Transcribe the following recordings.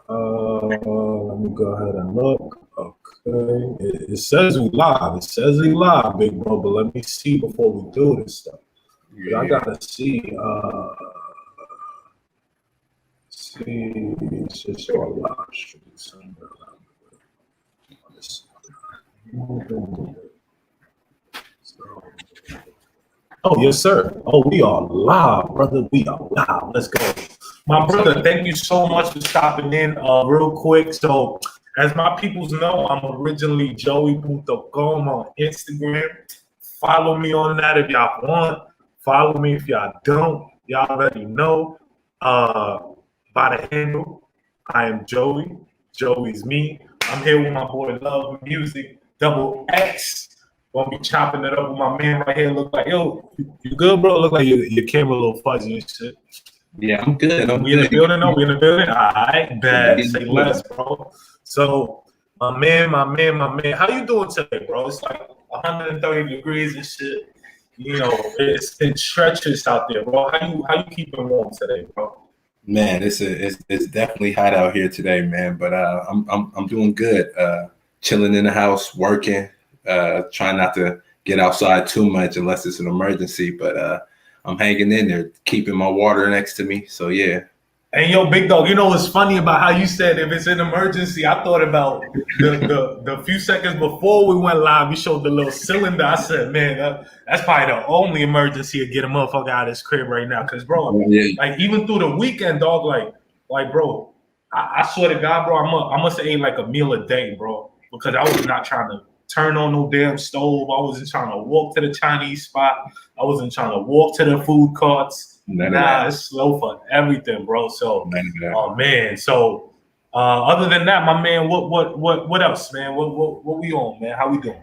Let me go ahead and look. Okay, it says we live. It says we live, big bro. But let me see before we do this stuff. I gotta see. See, it's just our live stream somewhere around the way. Oh, yes, sir. Oh, we are live, brother. We are live. Let's go. My brother, thank you so much for stopping in real quick. So, as my peoples know, I'm originally JoeyOfHustle&Smoke on Instagram. Follow me on that if y'all want. Follow me if y'all don't. Y'all already know. By the handle, I am Joey. Joey's me. I'm here with my boy Love Music, Double X. Gonna be chopping it up with my man right here. Look like, yo, you good, bro? Look like your camera a little fuzzy and shit. Yeah, I'm good. We in the building? No, we in the building? All right, bad. Say less, bro. So, my man. How you doing today, bro? It's like 130 degrees and shit. You know, it's treacherous out there, bro. How you keeping warm today, bro? Man, it's definitely hot out here today, man. But I'm doing good. Chilling in the house, working. Trying not to get outside too much unless it's an emergency. But I'm hanging in there, keeping my water next to me. So yeah. And yo, big dog, you know what's funny about how you said if it's an emergency? I thought about the few seconds before we went live, you showed the little cylinder. I said, man, that's probably the only emergency to get a motherfucker out of his crib right now. Cause bro, like even through the weekend, dog, like bro, I swear to God, bro, I must have ate like a meal a day, bro, because I was not trying to turn on no damn stove. I wasn't trying to walk to the Chinese spot. I wasn't trying to walk to the food carts. Nah, it's slow for everything, bro. So, oh man. So, other than that, my man, what else, man? What we on, man? How we doing?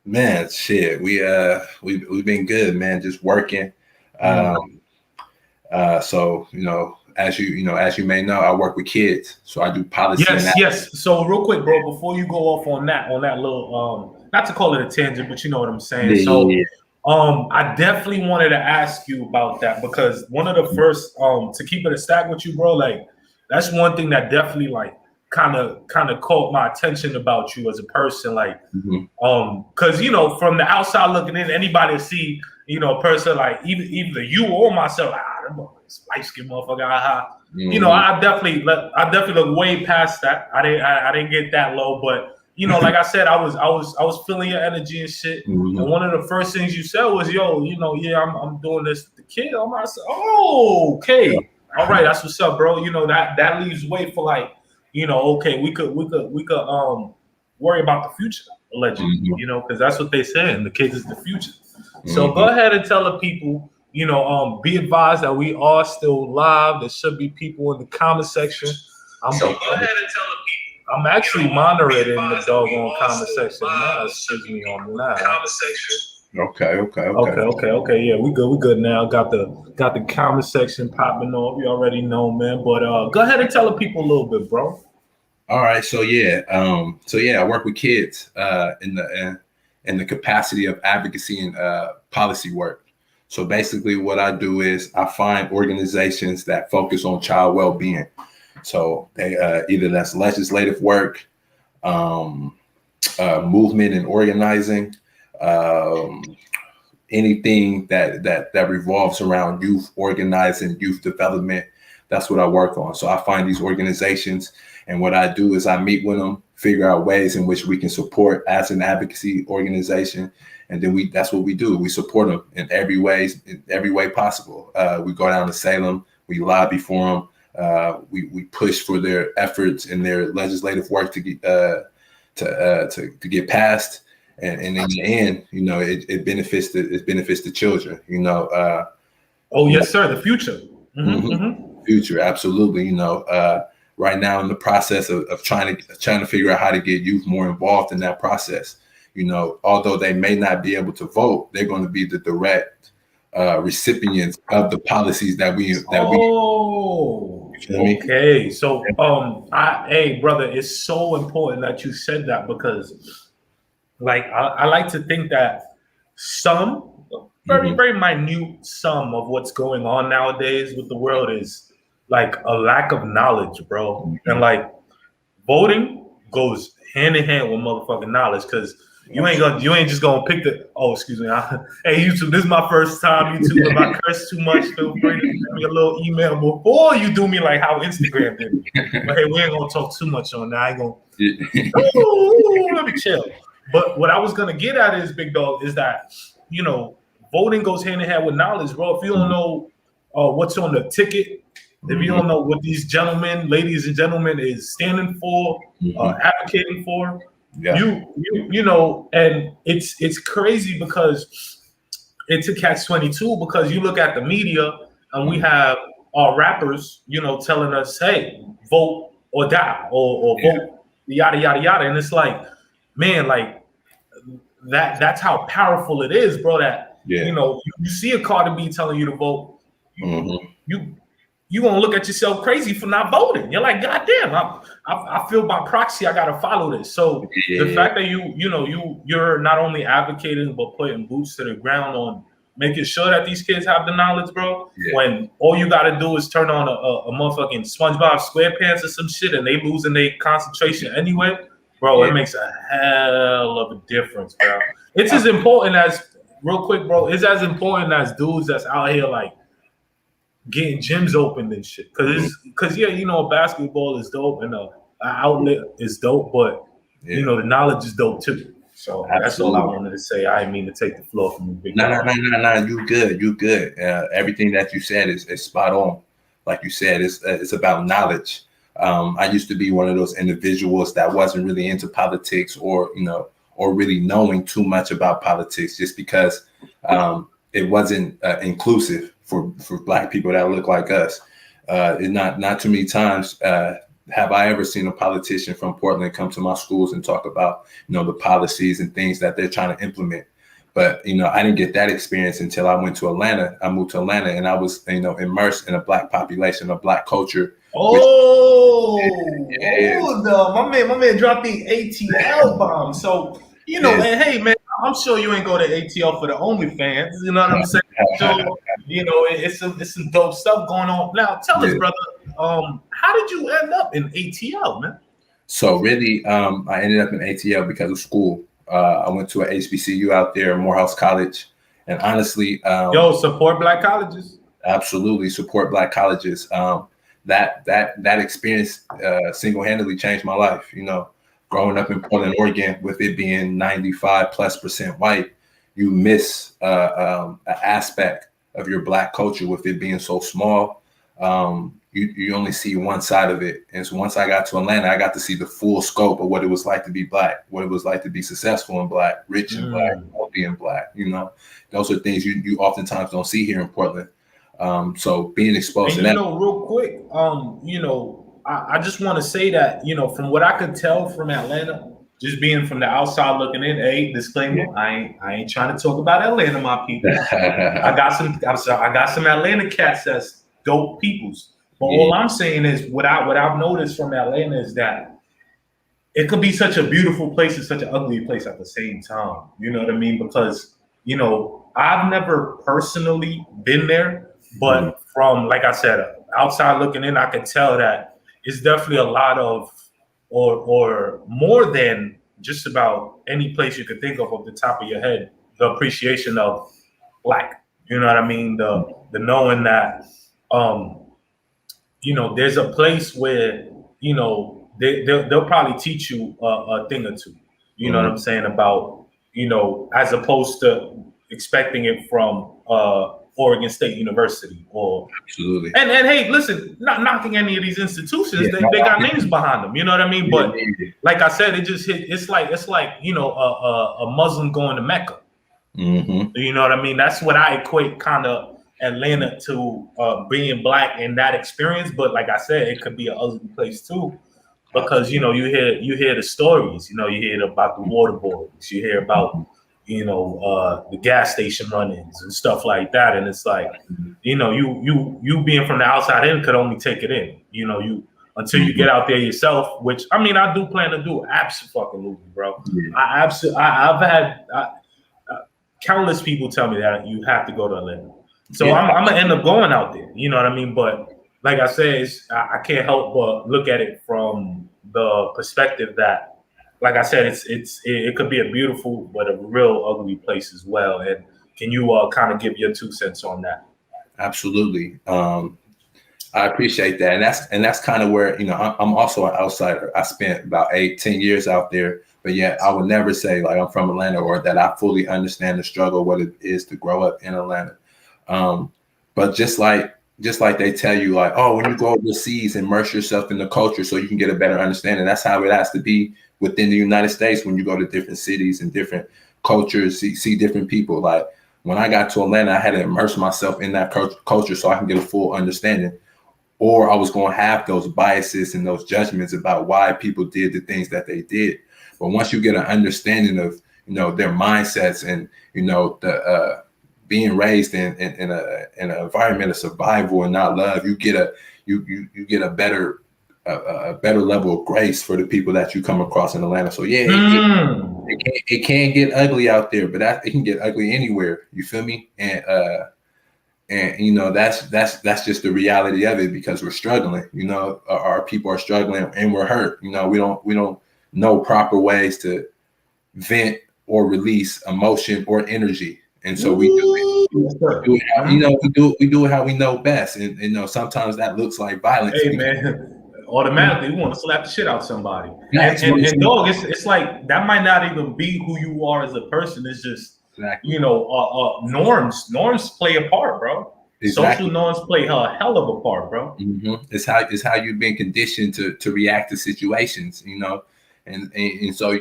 Man, shit, we've been good, man. Just working. So as you may know, I work with kids, so I do policy. Yes. So real quick, bro, before you go off on that little not to call it a tangent, but you know what I'm saying. I definitely wanted to ask you about that because one of the first to keep it a stack with you, bro, like that's one thing that definitely like kind of caught my attention about you as a person, like because from the outside looking in, anybody see a person like either you or myself, light skin motherfucker, I definitely look way past that. I didn't get that low, but like I said, I was feeling your energy and shit. And one of the first things you said was, yo, I'm doing this with the kid. I said, oh, okay. All right, that's what's up, bro. That leaves way for like, okay, we could worry about the future, allegedly, because that's what they saying. The kids is the future. So go ahead and tell the people, be advised that we are still live. There should be people in the comment section. Go ahead and tell the people. I'm actually moderating the doggone comment section now. Excuse me on that. Comment section. Okay. Yeah, we good now. Got the comment section popping off. You already know, man. But go ahead and tell the people a little bit, bro. All right. So I work with kids in the capacity of advocacy and policy work. So basically, what I do is I find organizations that focus on child well-being. So they either that's legislative work, movement and organizing, anything that revolves around youth organizing, youth development. That's what I work on. So I find these organizations, and what I do is I meet with them, figure out ways in which we can support as an advocacy organization, and then that's what we do. We support them in every way possible. We go down to Salem, we lobby for them. We push for their efforts and their legislative work to get passed, and in the end, it benefits the children. Yes, sir. The future. Future, absolutely. Right now in the process of trying to figure out how to get youth more involved in that process. Although they may not be able to vote, they're going to be the direct recipients of the policies that we. Okay, so hey brother, it's so important that you said that because like I like to think that some very minute sum of what's going on nowadays with the world is like a lack of knowledge, bro. And like voting goes hand in hand with motherfucking knowledge, because you ain't just gonna pick the. Oh, excuse me. Hey, YouTube, this is my first time. YouTube, if I curse too much, feel free to send me a little email before you do me like how Instagram did me. But hey, we ain't gonna talk too much on that. I ain't gonna. Let me chill. But what I was gonna get at is, big dog, is that voting goes hand in hand with knowledge, bro. If you don't know what's on the ticket, if you don't know what these gentlemen, ladies and gentlemen, is standing for, advocating for, you know, and it's crazy because it's a catch-22, because you look at the media and we have our rappers, telling us, hey, vote or die, or vote yada yada yada, and it's like, man, like that's how powerful it is, bro. That you see a Cardi B telling you to vote, you gonna look at yourself crazy for not voting. You're like, God damn, I feel by proxy I gotta follow this. So the fact that you're not only advocating but putting boots to the ground on making sure that these kids have the knowledge, bro. When all you gotta do is turn on a motherfucking SpongeBob SquarePants or some shit, and they losing their concentration anyway, bro. It makes a hell of a difference, bro. It's as important as, real quick, bro. It's as important as dudes that's out here like getting gyms opened and shit. Cause basketball is dope and the outlet is dope, but the knowledge is dope too. So that's all I wanted to say. I didn't mean to take the floor from you, big No. You good. Everything that you said is spot on. Like you said, it's about knowledge. I used to be one of those individuals that wasn't really into politics or really knowing too much about politics, just because it wasn't inclusive for Black people that look like us. Not too many times have I ever seen a politician from Portland come to my schools and talk about the policies and things that they're trying to implement. But I didn't get that experience until I went to Atlanta. I moved to Atlanta, and I was immersed in a Black population, a Black culture. My man dropped the ATL bomb. So and hey, man, I'm sure you ain't go to ATL for the OnlyFans. You know what I'm saying? So it's some dope stuff going on. Now, tell us, brother, how did you end up in ATL, man? So really, I ended up in ATL because of school. I went to an HBCU out there, Morehouse College, and honestly, support Black colleges. Absolutely support Black colleges. That experience single-handedly changed my life. Growing up in Portland, Oregon, with it being 95+% white, you miss an aspect of your Black culture with it being so small. You only see one side of it. And so once I got to Atlanta, I got to see the full scope of what it was like to be Black, what it was like to be successful and Black, rich and Black, healthy and Black. Those are things you oftentimes don't see here in Portland. So being exposed to that. Real quick, I just want to say that, from what I could tell from Atlanta, just being from the outside looking in, disclaimer, I ain't trying to talk about Atlanta, my people. I got some Atlanta cats that's dope peoples. But all I'm saying is what I've noticed from Atlanta is that it could be such a beautiful place and such an ugly place at the same time. You know what I mean? Because, I've never personally been there, but from, like I said, outside looking in, I could tell that it's definitely a lot of, or more than just about any place you could think of off the top of your head, the appreciation of Black. You know what I mean? The knowing that, there's a place where, they'll probably teach you a thing or two. You know what I'm saying? About, as opposed to expecting it from Oregon State University or absolutely. And hey, listen, not knocking any of these institutions, they got names behind them. You know what I mean? But like I said, it's like a Muslim going to Mecca. You know what I mean? That's what I equate kind of Atlanta to being Black in that experience. But like I said, it could be an ugly place too, because you hear the stories. You hear about the water boys. You hear about the gas station run-ins and stuff like that. And it's like, you being from the outside in could only take it in. Until you get out there yourself, which I mean, I do plan to do. Absolutely, bro. I've had countless people tell me that you have to go to Atlanta. So I'm gonna end up going out there. You know what I mean? But like I said, I can't help but look at it from the perspective that, like I said, it could be a beautiful but a real ugly place as well. And can you kind of give your 2 cents on that? Absolutely. I appreciate that, and that's kind of where I'm also an outsider. I spent about 8-10 years out there, but yet I would never say like I'm from Atlanta or that I fully understand the struggle, what it is to grow up in Atlanta. But just like they tell you, like, oh, when you go overseas, immerse yourself in the culture so you can get a better understanding. That's how it has to be within the United States when you go to different cities and different cultures, see different people. Like when I got to Atlanta, I had to immerse myself in that culture so I can get a full understanding. Or I was going to have those biases and those judgments about why people did the things that they did. But once you get an understanding of, their mindsets and, the being raised in an environment of survival and not love, you get a better level of grace for the people that you come across in Atlanta. So yeah, it can get ugly out there, but it can get ugly anywhere. You feel me? And that's just the reality of it, because we're struggling. Our people are struggling and we're hurt. We don't know proper ways to vent or release emotion or energy, and so we do it how we know best. And sometimes that looks like violence. Hey man, automatically we want to slap the shit out somebody. And dog, it's like that might not even be who you are as a person. It's just norms play a part, bro. Exactly. Social norms play a hell of a part, bro. It's how you've been conditioned to react to situations, and so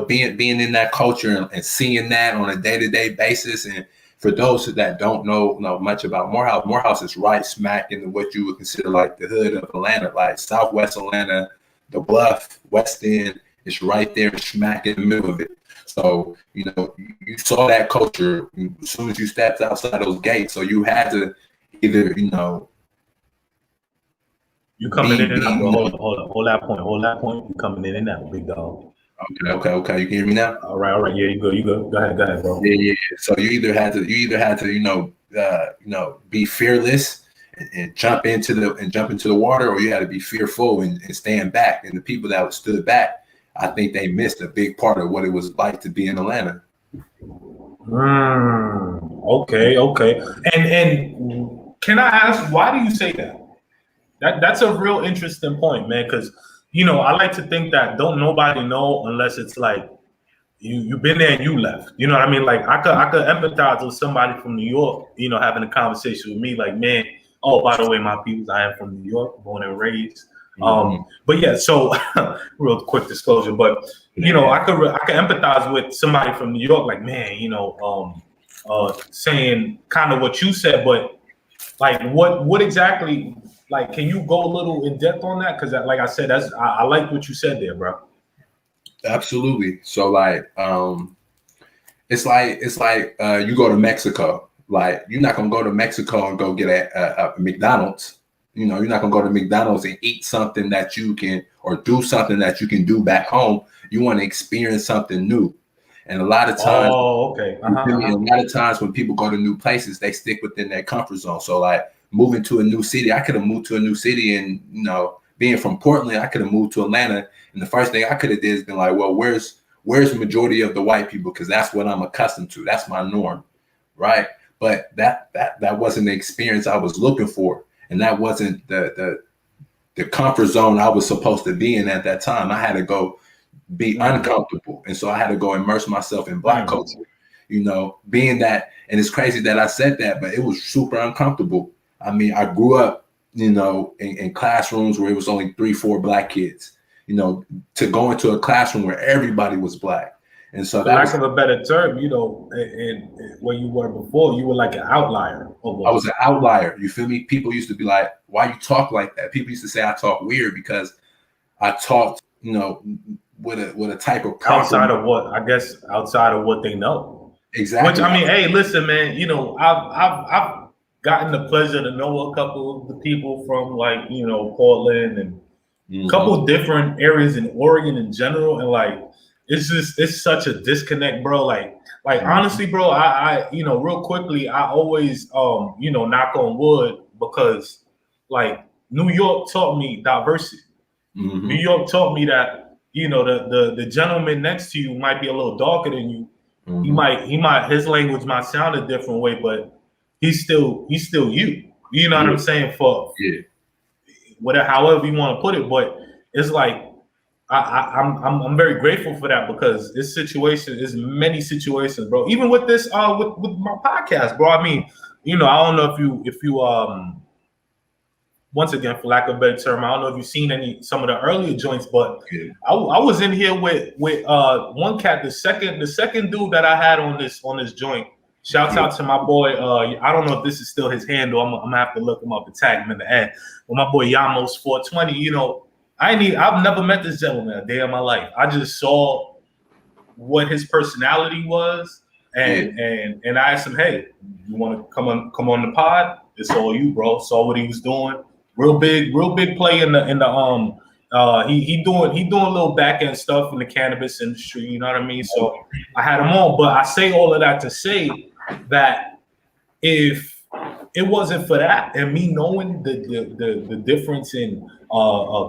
being in that culture and seeing that on a day-to-day basis. And for those that don't know much about Morehouse is right smack in what you would consider like the hood of Atlanta, like Southwest Atlanta, the Bluff, West End. It's right there, smack in the middle of it. So, you saw that culture as soon as you stepped outside those gates. So you had to either, you coming in and out, bro. Hold that point. You coming in and out, big dog. Okay. You can hear me now? All right. Yeah, you go. Go ahead, bro. Yeah. So you either had to, be fearless and jump into the water, or you had to be fearful and stand back. And the people that stood back, I think they missed a big part of what it was like to be in Atlanta. Okay. And can I ask, why do you say that? That's a real interesting point, man. Because I like to think that don't nobody know unless it's like you've been there and you left. You know what I mean? Like I could empathize with somebody from New York, having a conversation with me, like, man. Oh, by the way, my people, I am from New York, born and raised. But yeah, so real quick disclosure, but I could empathize with somebody from New York, like, man, saying kind of what you said, but like what exactly, like, can you go a little in depth on that? Because like I said, I like what you said there, bro. Absolutely. So like it's like you go to Mexico. Like, you're not gonna go to Mexico and go get a McDonald's. You're not gonna go to McDonald's and eat something that you can, or do something that you can do back home. You want to experience something new. And a lot of times, a lot of times when people go to new places, they stick within their comfort zone. So like moving to a new city, I could have moved to a new city, and being from Portland, I could have moved to Atlanta. And the first thing I could have did is been like, well, where's the majority of the white people? Because that's what I'm accustomed to. That's my norm, right? But that wasn't the experience I was looking for, and that wasn't the comfort zone I was supposed to be in at that time. I had to go be uncomfortable, and so I had to go immerse myself in Black culture. Being that, and it's crazy that I said that, but it was super uncomfortable. I mean, I grew up, in classrooms where it was only 3-4 Black kids. To go into a classroom where everybody was Black. And so, for lack of a better term, and where you were before, you were like an outlier. I was an outlier. You feel me? People used to be like, "Why you talk like that?" People used to say I talk weird because I talked, with a type of outside of what they know. Exactly. Which, I mean, hey, listen, man. I've gotten the pleasure to know a couple of the people from like Portland and a couple of different areas in Oregon in general, and like. It's such a disconnect, bro. Like honestly, bro, I real quickly, I always knock on wood, because like New York taught me diversity. New York taught me that, you know, the gentleman next to you might be a little darker than you. He might his language might sound a different way, but he's still you. You know what I'm saying? For whatever, however you want to put it. But it's like I'm very grateful for that, because this situation is many situations, bro. Even with this with my podcast, bro. I mean, you know, I don't know if you once again, for lack of a better term, I don't know if you've seen some of the earlier joints, but I was in here with one cat, the second dude that I had on this joint. Shouts out to my boy. I don't know if this is still his handle. I'm gonna have to look him up and tag him in the ad. But my boy Yamos 420. You know, I've never met this gentleman a day in my life. I just saw what his personality was, and I asked him, "Hey, you want to come on the pod? It's all you, bro." Saw what he was doing. Real big play in the he doing a little back end stuff in the cannabis industry. You know what I mean? So I had him on, but I say all of that to say that if it wasn't for that and me knowing the difference in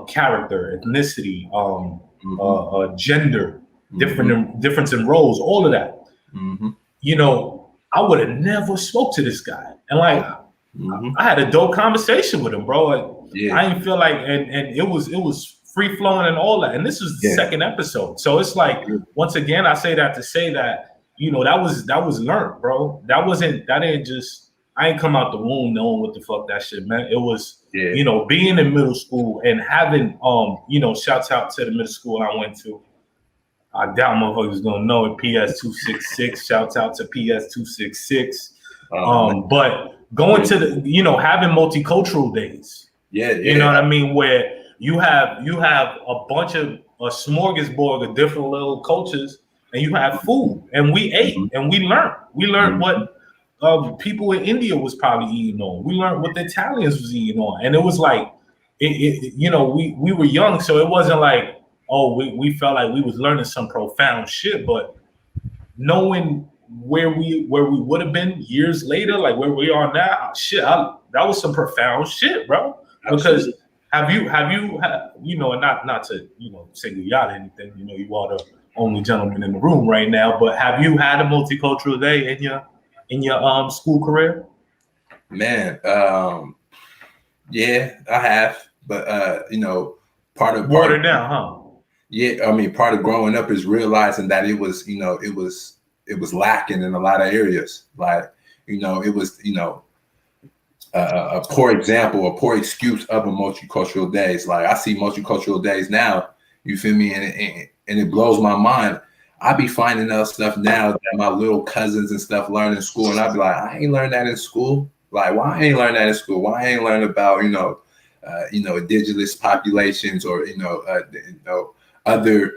character, ethnicity, gender, difference in roles, all of that, you know, I would have never spoke to this guy. And like, I had a dope conversation with him, bro. Like, I didn't feel like, and it was free flowing and all that. And this was the second episode, so it's like, once again, I say that to say that, you know, that was learned, bro. I ain't come out the womb knowing what the fuck that shit meant. It was, you know, being in middle school and having, you know, shouts out to the middle school I went to. I doubt motherfuckers gonna know it. PS 266. Shouts out to PS 266. But going to the, you know, having multicultural days. You know what I mean? Where you have a bunch of a smorgasbord of different little cultures, and you have food, and we ate and we learned. We learned what people in India was probably eating on. We learned what the Italians was eating on, and it was like, you know, we were young, so it wasn't like, oh, we felt like we was learning some profound shit, but knowing where we would have been years later, like where we are now, shit, that was some profound shit, bro. Absolutely. Because have you you know, not to, you know, single you out or anything, you know, you are the only gentleman in the room right now, but have you had a multicultural day in your school career? Man, yeah, I have, but you know, part of down, huh? Yeah, I mean, part of growing up is realizing that it was, you know, it was lacking in a lot of areas. Like, you know, it was, you know, a poor example, a poor excuse of a multicultural days. Like, I see multicultural days now, you feel me? And it blows my mind. I be finding out stuff now that my little cousins and stuff learn in school. And I be like, I ain't learned that in school. Like, why I ain't learned that in school? Why I ain't learned about, you know, indigenous populations, or, you know, other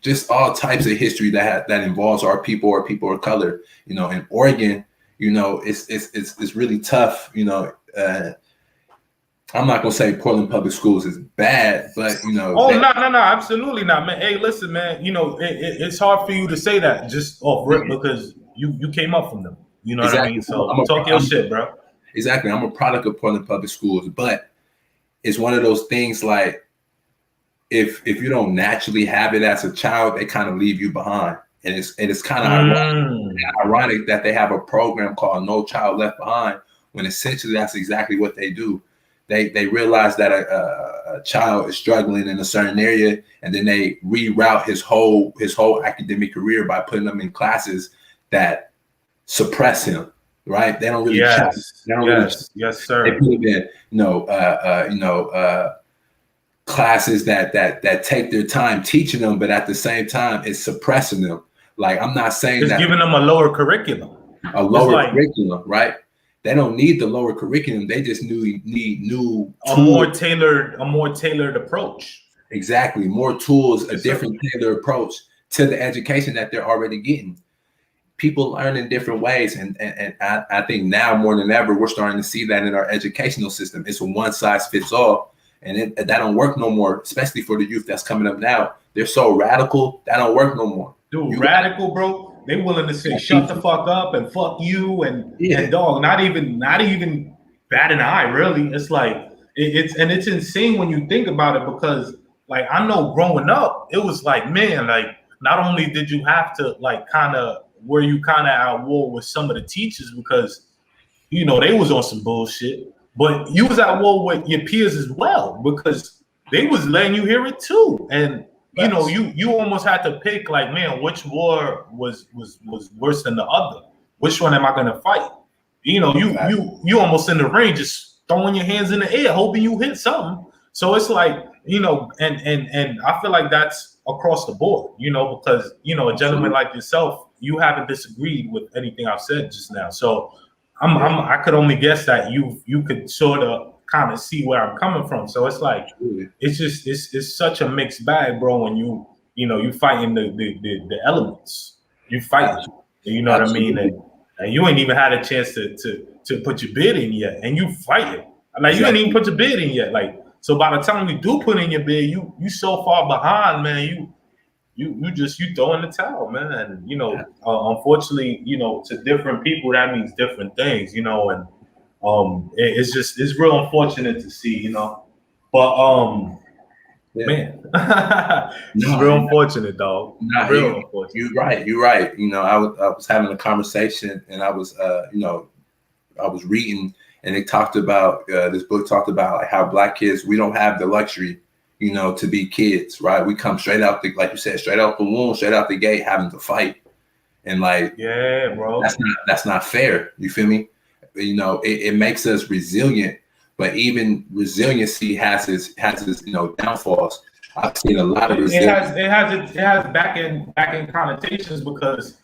just all types of history that involves our people or people of color. You know, in Oregon, you know, it's really tough. You know, I'm not gonna say Portland Public Schools is bad, but you know. Oh, no, absolutely not, man. Hey, listen, man. You know, it's hard for you to say that just off rip because you came up from them. You know what I mean? So talk your shit, bro. Exactly. I'm a product of Portland Public Schools, but it's one of those things like, if you don't naturally have it as a child, they kind of leave you behind. And it's kind of ironic that they have a program called No Child Left Behind, when essentially that's exactly what they do. They realize that a child is struggling in a certain area, and then they reroute his whole academic career by putting them in classes that suppress him. Right? They don't really. Yes, sir. They put him in, classes that take their time teaching them, but at the same time, it's suppressing them. Like, I'm not saying it's giving them a lower curriculum. Curriculum, right? They don't need the lower curriculum. They just need new a more tailored approach. Exactly, more tools, a different tailored approach to the education that they're already getting. People learn in different ways, and I think now more than ever we're starting to see that in our educational system. It's a one size fits all, and that don't work no more. Especially for the youth that's coming up now, they're so radical that don't work no more. Dude, radical, bro. They willing to say shut the fuck up and fuck you and dog. Not even bat an eye, really. It's like it's insane when you think about it, because like I know growing up, it was like, man, like not only did you have to like kind of were you kind of at war with some of the teachers because they was on some bullshit, but you was at war with your peers as well because they was letting you hear it too, and you almost had to pick like, man, which war was worse than the other? Which one am I gonna fight? You almost in the ring just throwing your hands in the air, hoping you hit something. So it's like, and I feel like that's across the board, because a gentleman like yourself, you haven't disagreed with anything I've said just now. So I could only guess that you could sort of kind of see where I'm coming from. So it's like it's such a mixed bag, bro. When you fighting the elements, you fight. You know what I mean? And you ain't even had a chance to put your bid in yet, and you fighting. Like you ain't even put your bid in yet. Like, so by the time you do put in your bid, you so far behind, man. You throw in the towel, man. And unfortunately, to different people that means different things, and it's real unfortunate to see, but man, it's real unfortunate, dog. Real unfortunate. You're right. I was having a conversation, and I was reading, and it talked about this book talked about like how Black kids, we don't have the luxury, to be kids, right? We come straight out like you said, straight out the womb, straight out the gate, having to fight, and like, yeah, bro, that's not fair. You feel me? It makes us resilient, but even resiliency has its downfalls. I've seen a lot of resilience. It has back in connotations, because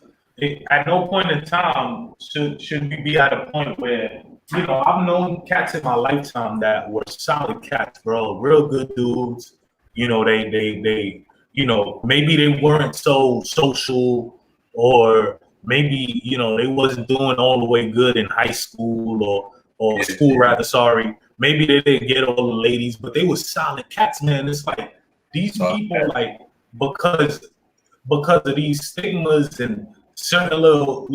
at no point in time should we be at a point where I've known cats in my lifetime that were solid cats, bro, real good dudes. They maybe they weren't so social, or maybe they wasn't doing all the way good in high school or school rather. Sorry, maybe they didn't get all the ladies, but they were solid cats, man. It's like these people, like because of these stigmas and certain little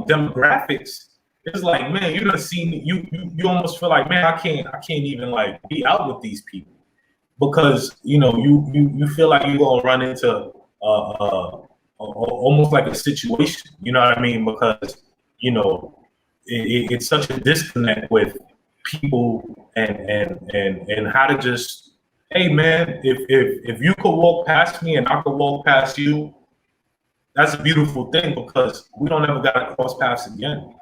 demographics. It's like, man, you done seen you almost feel like, man, I can't even like be out with these people, because you feel like you're gonna run into almost like a situation, you know what I mean? Because it's such a disconnect with people and how to just, hey man, if you could walk past me and I could walk past you, that's a beautiful thing, because we don't ever gotta cross paths again.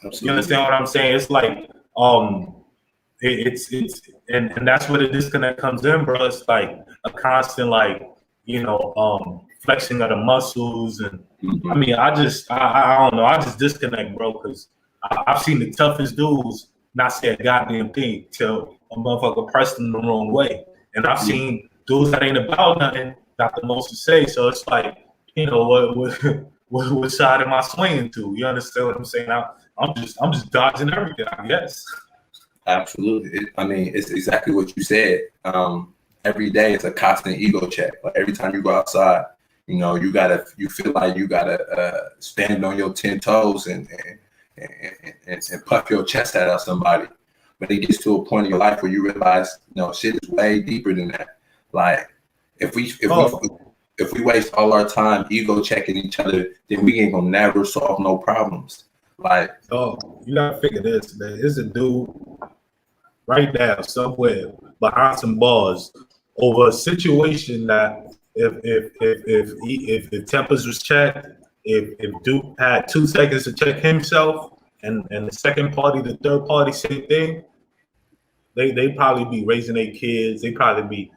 Absolutely. You understand what I'm saying? It's like it's and that's where the disconnect comes in, bro. It's like a constant flexing of the muscles, and I mean, I don't know, I just disconnect, bro, because I've seen the toughest dudes not say a goddamn thing till a motherfucker pressed them the wrong way, and I've seen dudes that ain't about nothing got the most to say. So it's like, what side am I swinging to? You understand what I'm saying? I'm just dodging everything, I guess. Absolutely. It's exactly what you said. Every day it's a constant ego check. Like every time you go outside, you feel like you gotta stand on your 10 toes and puff your chest out at somebody. But it gets to a point in your life where you realize, shit is way deeper than that. Like if we waste all our time ego checking each other, then we ain't gonna never solve no problems. Like, you gotta figure this, man. There's a dude right now somewhere behind some bars over a situation that if the tempers was checked, if Duke had 2 seconds to check himself, and the second party, the third party, same thing, they probably be raising their kids. They probably be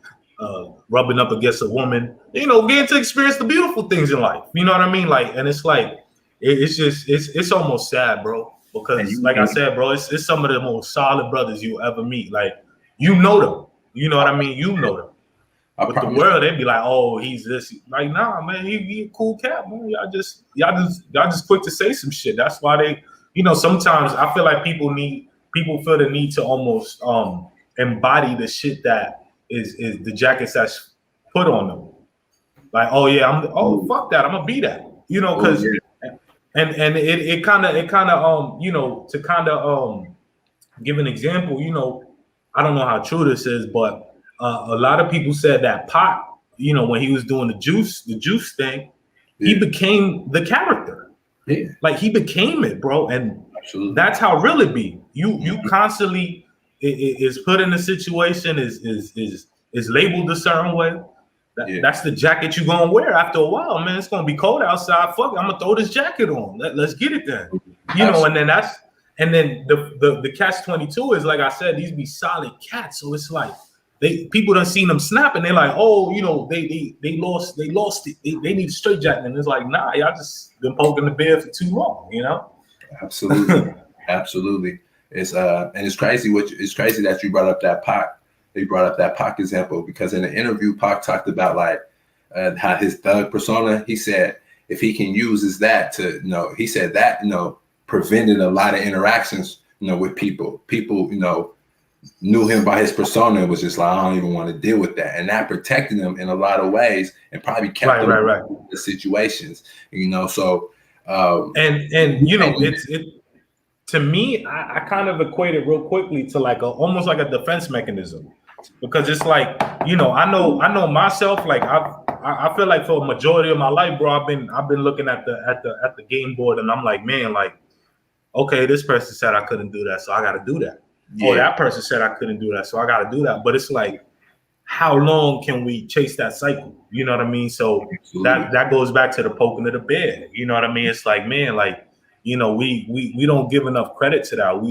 rubbing up against a woman, getting to experience the beautiful things in life. You know what I mean? Like, and it's like, it's almost sad, bro. Because like I said, bro, it's some of the most solid brothers you ever meet. Like, them. You know what I mean? You know them. But the world, they'd be like, oh, he's this. Like, nah, man, he a cool cat, man. Y'all just quick to say some shit. That's why they, sometimes I feel like people feel the need to almost embody the shit that is the jackets that's put on them. Like, oh yeah, fuck that, I'm gonna be that. Because and it kind of to kind of give an example. I don't know how true this is, but a lot of people said that Pac, when he was doing the juice thing, he became the character. Yeah. Like he became it, bro. And Absolutely. that's how real it be. You constantly is put in a situation, is labeled a certain way. That's the jacket you're gonna wear after a while, man. It's gonna be cold outside. Fuck it, I'm gonna throw this jacket on. Let's get it then. And then the catch-22 is, like I said, these be solid cats. So it's like people done seen them snap and they're like, oh, they lost it. They need a straight jacket. And it's like, nah, y'all just been poking the bear for too long, Absolutely. Absolutely. It's and it's crazy that you brought up that Pac. They brought up that Pac example, because in the interview, Pac talked about like how his thug persona, he said, if he can use is that to, he said that, prevented a lot of interactions, with people. People, knew him by his persona and was just like, I don't even want to deal with that. And that protected him in a lot of ways and probably kept him in the situations, so. It's to me, I kind of equate it real quickly to like almost like a defense mechanism, because it's like, I know myself, like I feel like for a majority of my life, bro, I've been looking at the game board and I'm like, man, like, okay, this person said I couldn't do that, so I got to do that. Yeah. Or that person said I couldn't do that, so I got to do that. But it's like, how long can we chase that cycle? You know what I mean? So that goes back to the poking of the bear. You know what I mean? It's like, man, like, we don't give enough credit to that.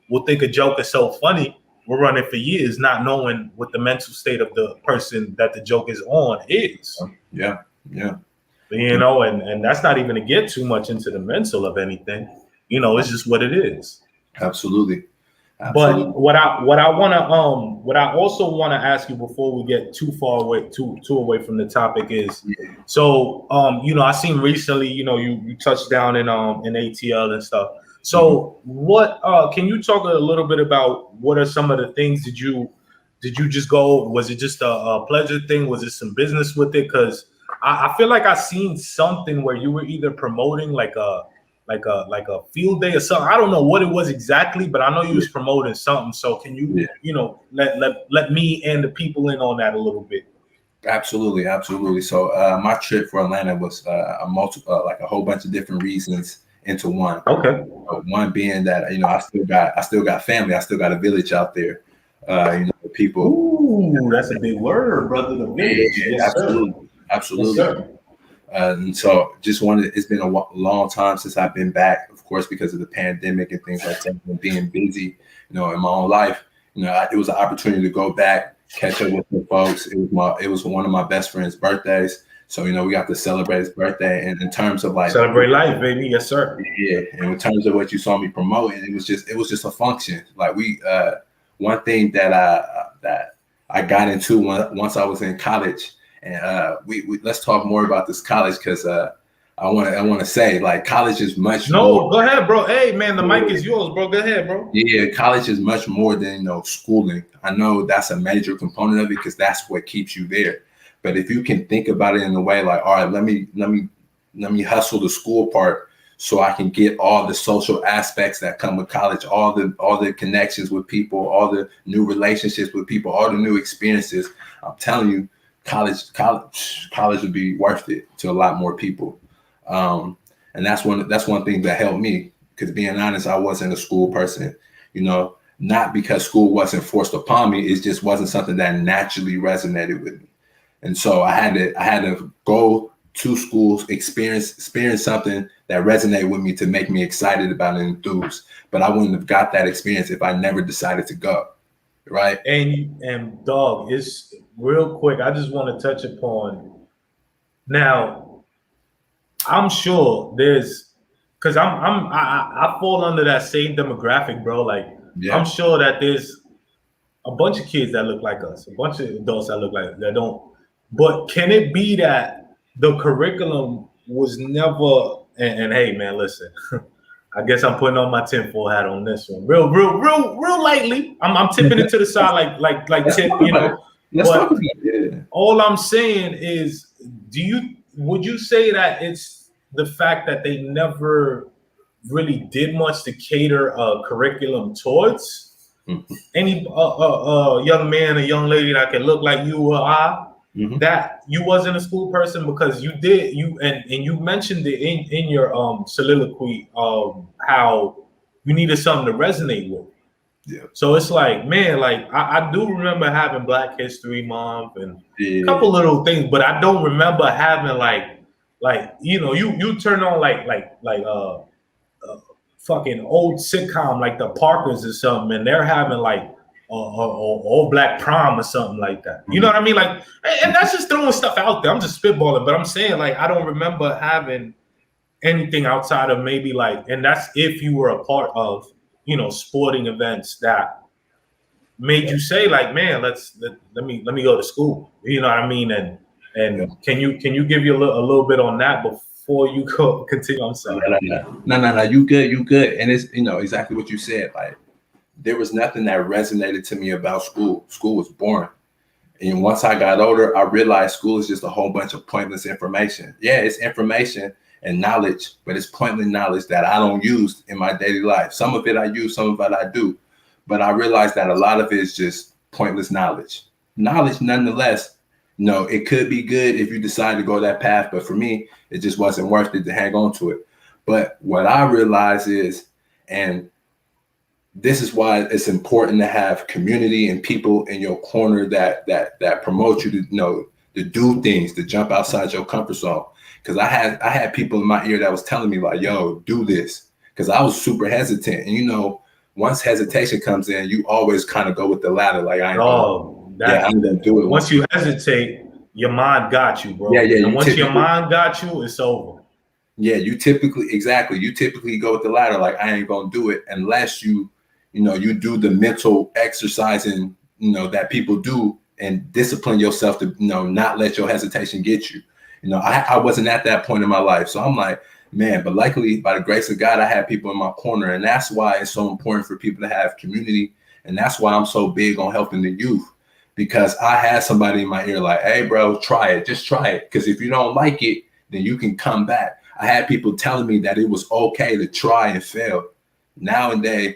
We'll think a joke is so funny. We're running for years, not knowing what the mental state of the person that the joke is on is. Yeah. And that's not even to get too much into the mental of anything. It's just what it is. Absolutely. But what I also want to ask you before we get too away from the topic is, so I seen recently, you touched down in ATL and stuff. So what can you talk a little bit about what are some of the things did you just go? Was it just a pleasure thing? Was it some business with it? Because I feel like I seen something where you were either promoting like a field day or something. I don't know what it was exactly, but I know you was promoting something. So can you, let me and the people in on that a little bit? Absolutely. So my trip for Atlanta was a whole bunch of different reasons into one. Okay. One being that I still got family. I still got a village out there. People. Ooh, that's a big word, brother. The village. Yeah, absolutely. Yes, sir. And so it's been a long time since I've been back, of course, because of the pandemic and things like that, and being busy, in my own life. It was an opportunity to go back, catch up with the folks. It was one of my best friend's birthdays. So, we got to celebrate his birthday. And in terms of like celebrate life, baby. Yes, sir. Yeah. And in terms of what you saw me promoting, it was just a function. Like one thing that I got into once I was in college. And we let's talk more about this college, because I want to say, like, college is much more. Go ahead, bro. Hey, man, the mic is yours, bro. Go ahead, bro. Yeah, college is much more than schooling. I know that's a major component of it, because that's what keeps you there. But if you can think about it in a way like, all right, let me hustle the school part so I can get all the social aspects that come with college, all the connections with people, all the new relationships with people, all the new experiences. I'm telling you, college would be worth it to a lot more people. And that's one thing that helped me, because being honest, I wasn't a school person, not because school wasn't forced upon me. It just wasn't something that naturally resonated with me. And so I had to go to schools, experience something that resonated with me to make me excited about and enthused. But I wouldn't have got that experience if I never decided to go. Right. And dog, it's real quick. I just want to touch upon now. I'm sure because I fall under that same demographic, bro. Like, I'm sure that there's a bunch of kids that look like us, a bunch of adults that look like that don't. But can it be that the curriculum was never? And hey, man, listen. I guess I'm putting on my tinfoil hat on this one, real lightly. I'm tipping it to the side, like tip, But all I'm saying is, would you say that it's the fact that they never really did much to cater a curriculum towards any young man or young lady that can look like you or I, that you wasn't a school person, because you did, and you mentioned it in your soliloquy, how you needed something to resonate with. Yeah. So it's like, man, like I do remember having Black History Month and Yeah. a couple little things, but I don't remember having like you turn on fucking old sitcom like the Parkers or something, and they're having like a all black prom or something like that. You know what I mean? Like, and that's just throwing stuff out there. I'm just spitballing, but I'm saying, like, I don't remember having anything outside of maybe like, and that's if you were a part of, sporting events that made you say like, man, let me go to school. You know what I mean? And can you give you a little bit on that before you go continue? I'm sorry. No. You good. And it's exactly what you said. Like, there was nothing that resonated to me about school. School was boring. And once I got older, I realized school is just a whole bunch of pointless information. Yeah, it's information and knowledge, but it's pointless knowledge that I don't use in my daily life. Some of it I use, some of it I do. But I realized that a lot of it is just pointless knowledge. Knowledge, nonetheless, it could be good if you decide to go that path. But for me, it just wasn't worth it to hang on to it. But what I realize is, and this is why it's important to have community and people in your corner that promote you to do things, to jump outside your comfort zone. Because I had people in my ear that was telling me like, yo, do this. Because I was super hesitant. And once hesitation comes in, you always kind of go with the latter. Like, I'm gonna do it. Once you hesitate, your mind got you, bro. Yeah. And once your mind got you, it's over. Yeah, you typically go with the latter. Like, I ain't gonna do it unless you do the mental exercising, that people do, and discipline yourself to, not let your hesitation get you. I wasn't at that point in my life. So I'm like, man, but luckily by the grace of God, I had people in my corner. And that's why it's so important for people to have community. And that's why I'm so big on helping the youth, because I had somebody in my ear like, hey, bro, try it. Just try it. Because if you don't like it, then you can come back. I had people telling me that it was okay to try and fail. Nowadays,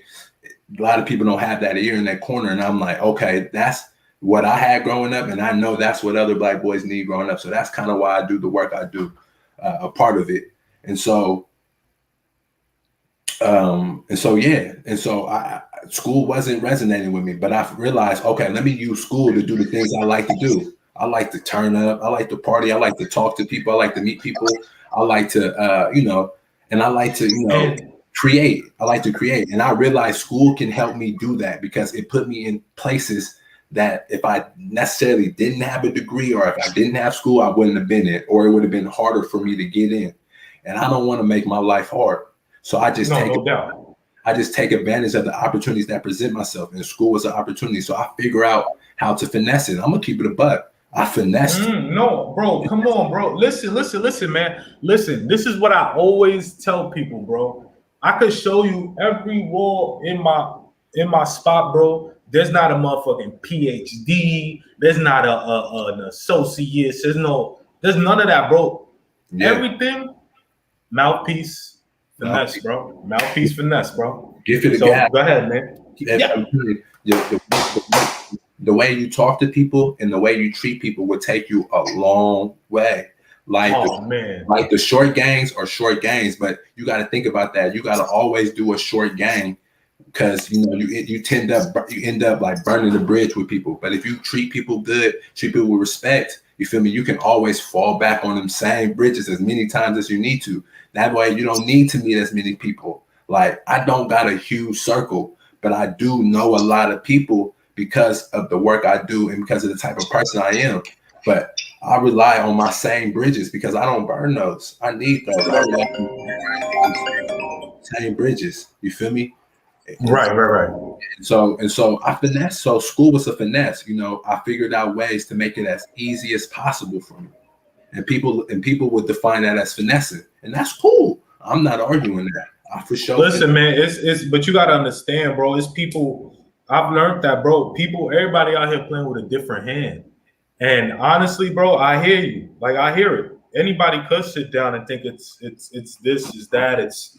a lot of people don't have that ear in that corner. And I'm like, okay, that's what I had growing up. And I know that's what other Black boys need growing up. So that's kind of why I do the work I do, a part of it. And so school wasn't resonating with me, but I realized, okay, let me use school to do the things I like to do. I like to turn up. I like to party. I like to talk to people. I like to meet people. I like to, and I like to, create. I like to create. And I realized school can help me do that, because it put me in places that if I necessarily didn't have a degree, or if I didn't have school, I wouldn't have been in, or it would have been harder for me to get in. And I don't want to make my life hard. So I just take advantage of the opportunities that present myself. And school was an opportunity. So I figure out how to finesse it. I'm gonna keep it a buck. I finessed. No, bro, come on, bro. Listen, man. Listen, this is what I always tell people, bro. I could show you every wall in my spot, bro. There's not a motherfucking PhD. There's not an associate. There's none of that, bro. Yeah. Everything mouthpiece finesse, bro. Mouthpiece finesse, bro. Give it a gap. Go ahead, man. The way you talk to people and the way you treat people will take you a long way. Like the short games are short games, but you got to think about that. You got to always do a short game, because you end up like burning the bridge with people. But if you treat people good, treat people with respect, you feel me? You can always fall back on them same bridges as many times as you need to. That way, you don't need to meet as many people. Like, I don't got a huge circle, but I do know a lot of people because of the work I do and because of the type of person I am. But I rely on my same bridges because I don't burn those. I need those. I rely on same bridges. You feel me? Right. So I finesse. So school was a finesse. I figured out ways to make it as easy as possible for me. And people would define that as finessing. And that's cool. I'm not arguing that. I for sure. Listen, man, it's but you gotta understand, bro. It's people. I've learned that, bro. Everybody out here playing with a different hand. And honestly, bro, I hear you. Like, I hear it. Anybody could sit down and think it's this, is that, it's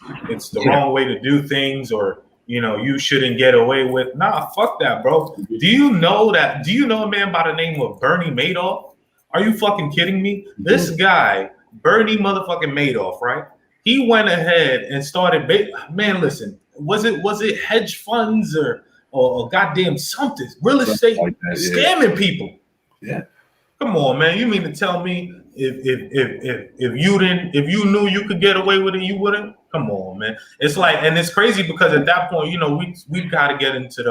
the wrong way to do things, or you shouldn't get away with. Nah, fuck that, bro. Do you know a man by the name of Bernie Madoff? Are you fucking kidding me? This guy, Bernie motherfucking Madoff, right? He went ahead and started. Man, listen, was it hedge funds or goddamn something, real estate like that, scamming people? Yeah. Come on, man. You mean to tell me if you knew you could get away with it, you wouldn't? Come on, man. It's like, and it's crazy because at that point, we've got to get into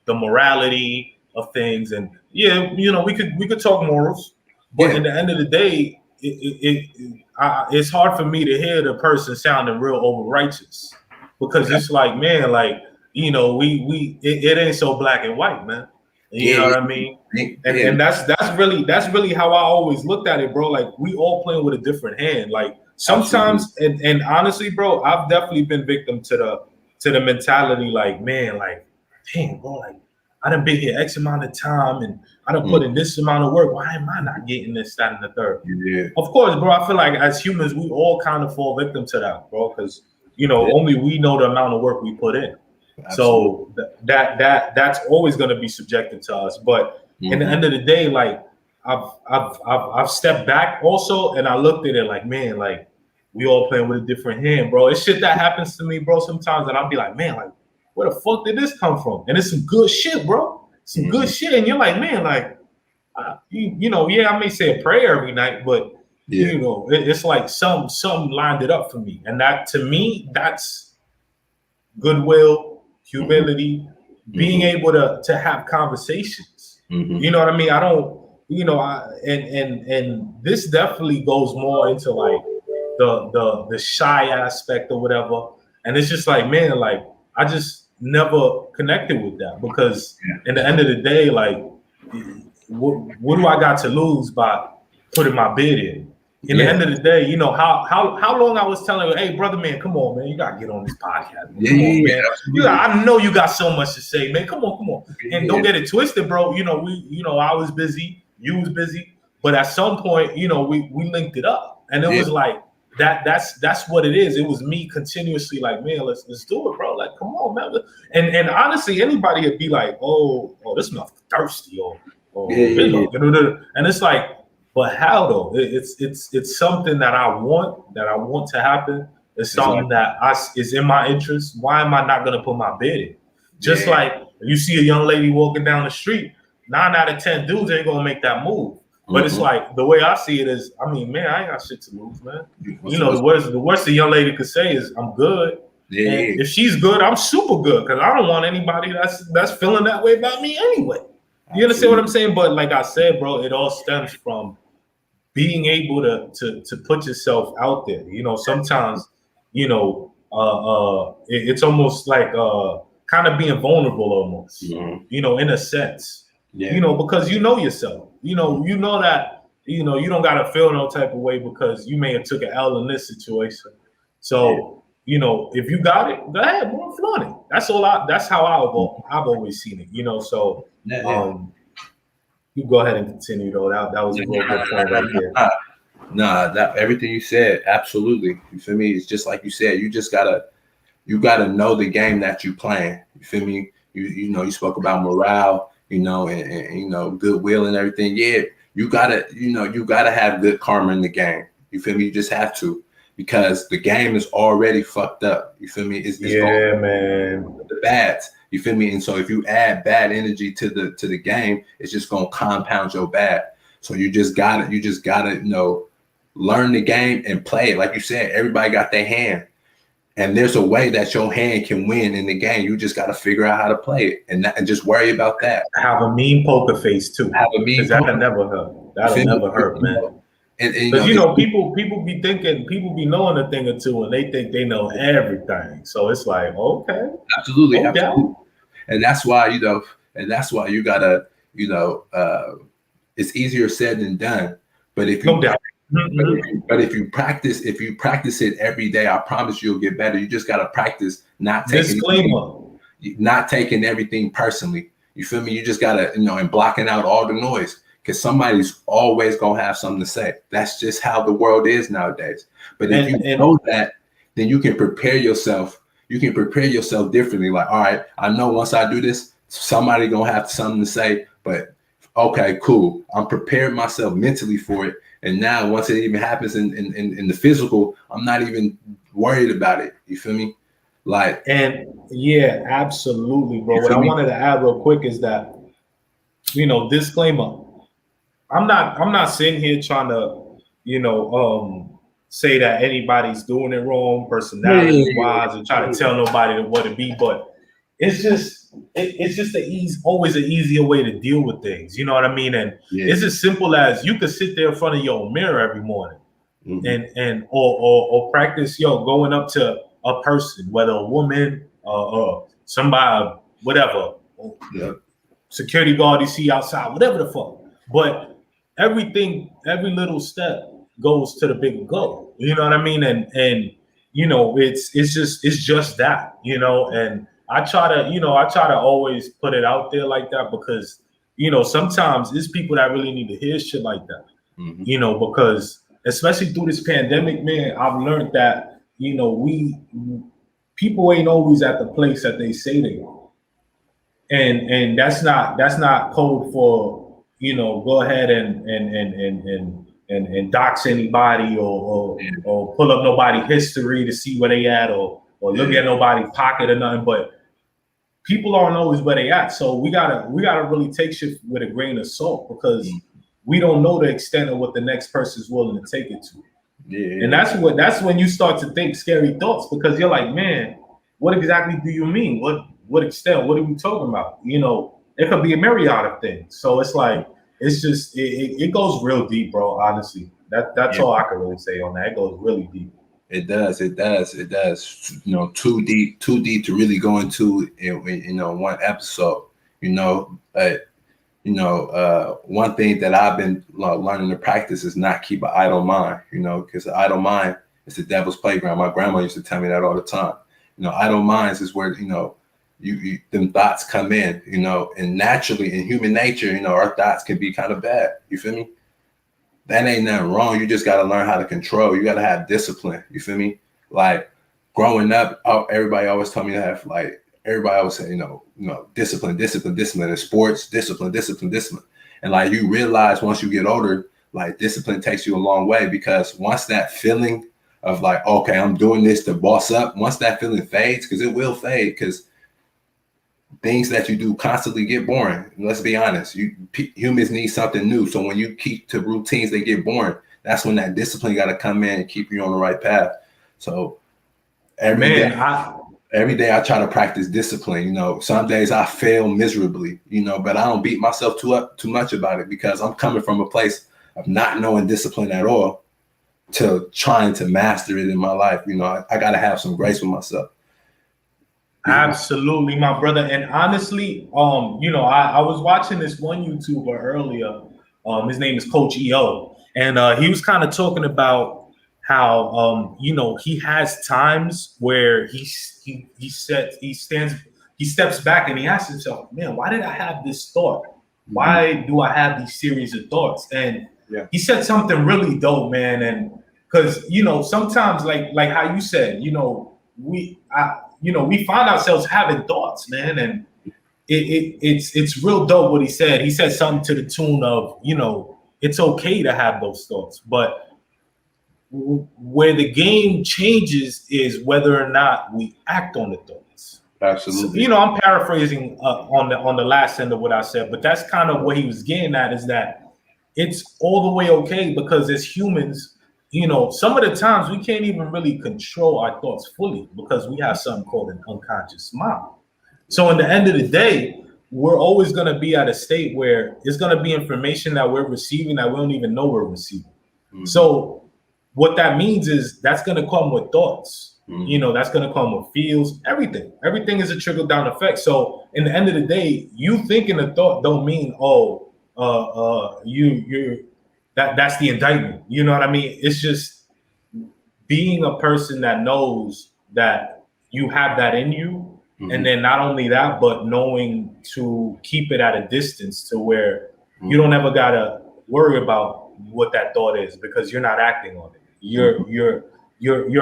the morality of things, and we could talk morals, but in the end of the day, it's hard for me to hear the person sounding real over righteous, because it's like, man, like it ain't so black and white, man. You know what I mean? And that's really how I always looked at it, bro. Like, we all playing with a different hand. Like, sometimes, and honestly, bro, I've definitely been victim to the mentality, like, man, like, damn, bro, like, I done been here X amount of time and I done put in this amount of work. Why am I not getting this, that, and the third? Yeah. Of course, bro, I feel like as humans, we all kind of fall victim to that, bro, because only we know the amount of work we put in. Absolutely. So that's always going to be subjected to us. But in the end of the day, like, I've stepped back also, and I looked at it like, man, like, we all playing with a different hand, bro. It's shit that happens to me, bro, sometimes, and I'll be like, man, like, where the fuck did this come from? And it's some good shit, bro. Some good shit, and you're like, man, like, I may say a prayer every night, but it's like something lined it up for me, and that, to me, that's goodwill. Humility, being able to have conversations. You know what I mean? I don't, and this definitely goes more into like the shy aspect or whatever. And it's just like, man, like, I just never connected with that, because in the end of the day, like, what do I got to lose by putting my bid in? In the end of the day, how long I was telling you, hey, brother, man, come on, man, you gotta get on this podcast. Man. I know you got so much to say, man. Come on, and don't get it twisted, bro. I was busy, you was busy, but at some point, we linked it up, and it was like that's what it is. It was me continuously like, man, let's do it, bro. Like, come on, man. And honestly, anybody would be like, oh, this motherfucker thirsty, and it's like. But how though? It's something that I want to happen. It's something that is in my interest. Why am I not gonna put my bid in? Just like you see a young lady walking down the street, 9 out of 10 dudes ain't gonna make that move. But it's like, the way I see it is, I mean, man, I ain't got shit to lose, man. The worst a young lady could say is, I'm good. Yeah. And if she's good, I'm super good, because I don't want anybody that's feeling that way about me anyway. You understand what I'm saying? But like I said, bro, it all stems from being able to put yourself out there. Sometimes, it's almost like kind of being vulnerable almost, in a sense, because yourself, that, you don't got to feel no type of way because you may have took an L in this situation. So, if you got it, go ahead, more flaunt it. That's how I've always seen it, so, you go ahead and continue though. That was a real good point right there. That everything you said, absolutely. You feel me? It's just like you said. You just gotta know the game that you playing. You feel me? You spoke about morale, and goodwill and everything. Yeah, you gotta have good karma in the game. You feel me? You just have to, because the game is already fucked up. You feel me? It's man. The bads. You feel me? And so if you add bad energy to the game, it's just gonna compound your bad. So you just gotta learn the game and play it. Like you said, everybody got their hand, and there's a way that your hand can win in the game. You just gotta figure out how to play it, and just worry about that. Have a mean poker face too. That'll never hurt. That'll never hurt, man. And people be thinking, people be knowing a thing or two, and they think they know everything. So it's like, okay, absolutely. And that's why you gotta, it's easier said than done. But if you, but if you practice it every day, I promise you'll get better. You just gotta practice not taking everything personally. You feel me? You just gotta, and blocking out all the noise, because somebody's always gonna have something to say. That's just how the world is nowadays. But if you know that, then you can prepare yourself. you can prepare yourself differently. Like, all right, I know once I do this, somebody gonna have something to say, but okay, cool. I'm preparing myself mentally for it. And now once it even happens in the physical, I'm not even worried about it. You feel me? Like, And yeah, absolutely, bro. What I wanted to add real quick is that, disclaimer, I'm not sitting here trying to, say that anybody's doing it wrong, personality wise, and try to tell nobody what to be. But it's just always an easier way to deal with things. You know what I mean? And it's as simple as you could sit there in front of your mirror every morning or practice going up to a person, whether a woman or somebody, whatever, security guard you see outside, whatever the fuck. But every little step goes to the bigger goal. You know what I mean? And it's just that, and I try to always put it out there like that because, sometimes it's people that really need to hear shit like that, because especially through this pandemic, man, I've learned that, people ain't always at the place that they say they are. And that's not code for, go ahead and dox anybody or pull up nobody's history to see where they at or look at nobody's pocket or nothing. But people aren't always where they at. So we gotta really take shit with a grain of salt because we don't know the extent of what the next person's willing to take it to. Yeah. And that's when you start to think scary thoughts because you're like, man, what exactly do you mean? What extent? What are we talking about? It could be a myriad of things. So it's like, it's just, it goes real deep, bro. Honestly, that's all I can really say on that. It goes really deep. It does. Too deep to really go into one episode. One thing that I've been learning to practice is not keep an idle mind. Because the idle mind is the devil's playground. My grandma used to tell me that all the time. Idle minds is where you them thoughts come in. And naturally in human nature, our thoughts can be kind of bad. You feel me? That ain't nothing wrong. You just got to learn how to control. You got to have discipline. You feel me? Like growing up, everybody always told me to have everybody always say, discipline in sports, discipline. And like you realize once you get older, like discipline takes you a long way because once that feeling of like, okay, I'm doing this to boss up, once that feeling fades, because it will fade, because things that you do constantly get boring. Let's be honest. Humans need something new. So when you keep to routines, they get boring. That's when that discipline got to come in and keep you on the right path. So every day I try to practice discipline. Some days I fail miserably, but I don't beat myself too much about it because I'm coming from a place of not knowing discipline at all to trying to master it in my life. I got to have some grace with myself. Absolutely, my brother. And honestly, I was watching this one YouTuber earlier. His name is Coach EO, and he was kind of talking about how he has times where he steps back and he asks himself, man, why did I have this thought? Why do I have these series of thoughts? And he said something really dope, man. And because sometimes like how you said, we find ourselves having thoughts, man, and it's real dope what he said. He said something to the tune of, it's okay to have those thoughts, but where the game changes is whether or not we act on the thoughts. Absolutely. So, I'm paraphrasing on the last end of what I said, but that's kind of what he was getting at, is that it's all the way okay because as humans, some of the times we can't even really control our thoughts fully because we have something called an unconscious mind. So in the end of the day, we're always going to be at a state where it's going to be information that we're receiving that we don't even know we're receiving. Mm-hmm. So what that means is that's going to come with thoughts. Mm-hmm. That's going to come with feels, everything. Everything is a trickle down effect. So in the end of the day, you thinking a thought don't mean, that's the indictment. You know what I mean? It's just being a person that knows that you have that in you. Mm-hmm. And then not only that, but knowing to keep it at a distance to where you don't ever got to worry about what that thought is because you're not acting on it. You're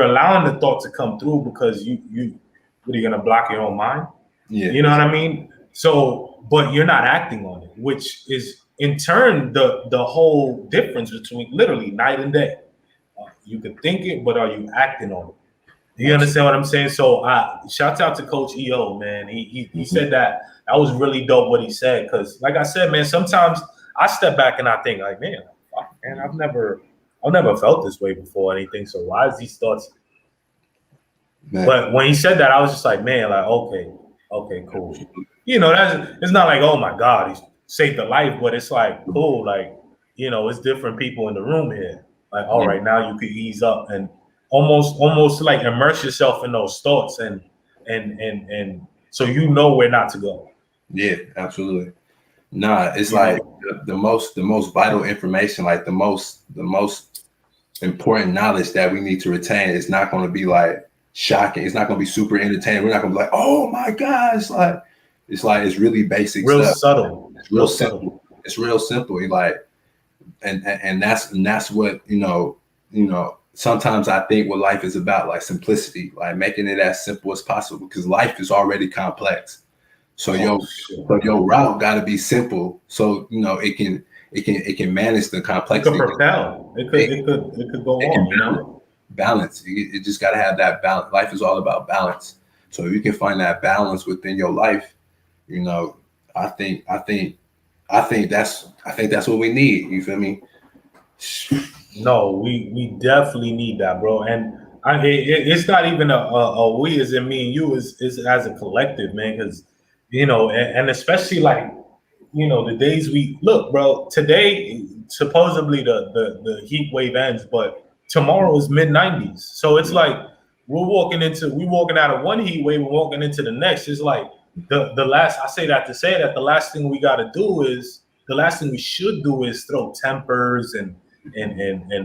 allowing the thought to come through because What are you gonna block your own mind? Yeah. You know what I mean? So, but you're not acting on it, which is in turn the whole difference between literally night and day. You can think it, but are you acting on it? You understand what I'm saying? So, shout out to Coach EO, man. He said that was really dope what he said, because, like I said, man, sometimes I step back and I think, like, man, fuck, man, I've never felt this way before or anything. So why is these thoughts? Man. But when he said that, I was just like, man, like, okay, cool. You know, it's not like, oh my God, he's saved a life, but it's like, cool, like, you know, it's different people in the room here. Like, all right, now you can ease up and almost like immerse yourself in those thoughts and so you know where not to go. Yeah, absolutely. Nah, it's like the most vital information, like the most important knowledge that we need to retain is not going to be like shocking. It's not going to be super entertaining. We're not going to be like, oh my gosh, it's really basic real stuff. Subtle. It's real simple. It's real simple. Like, and that's what, you know, sometimes I think what life is about, like simplicity, like making it as simple as possible, because life is already complex. So your route got to be simple, so you know it can manage the complexity. It could propel. It could go on. You know, balance. It just got to have that balance. Life is all about balance. So if you can find that balance within your life, you know, I think that's what we need. You feel me? No, we definitely need that, bro. And it's not even a we as in me and you, is as a collective, man, because. You know, and especially like, you know, the days we look, bro. Today, supposedly the heat wave ends, but tomorrow is mid-90s. So it's like we're walking out of one heat wave, we're walking into the next. It's like the last. I say that to say that the last thing we should do is throw tempers and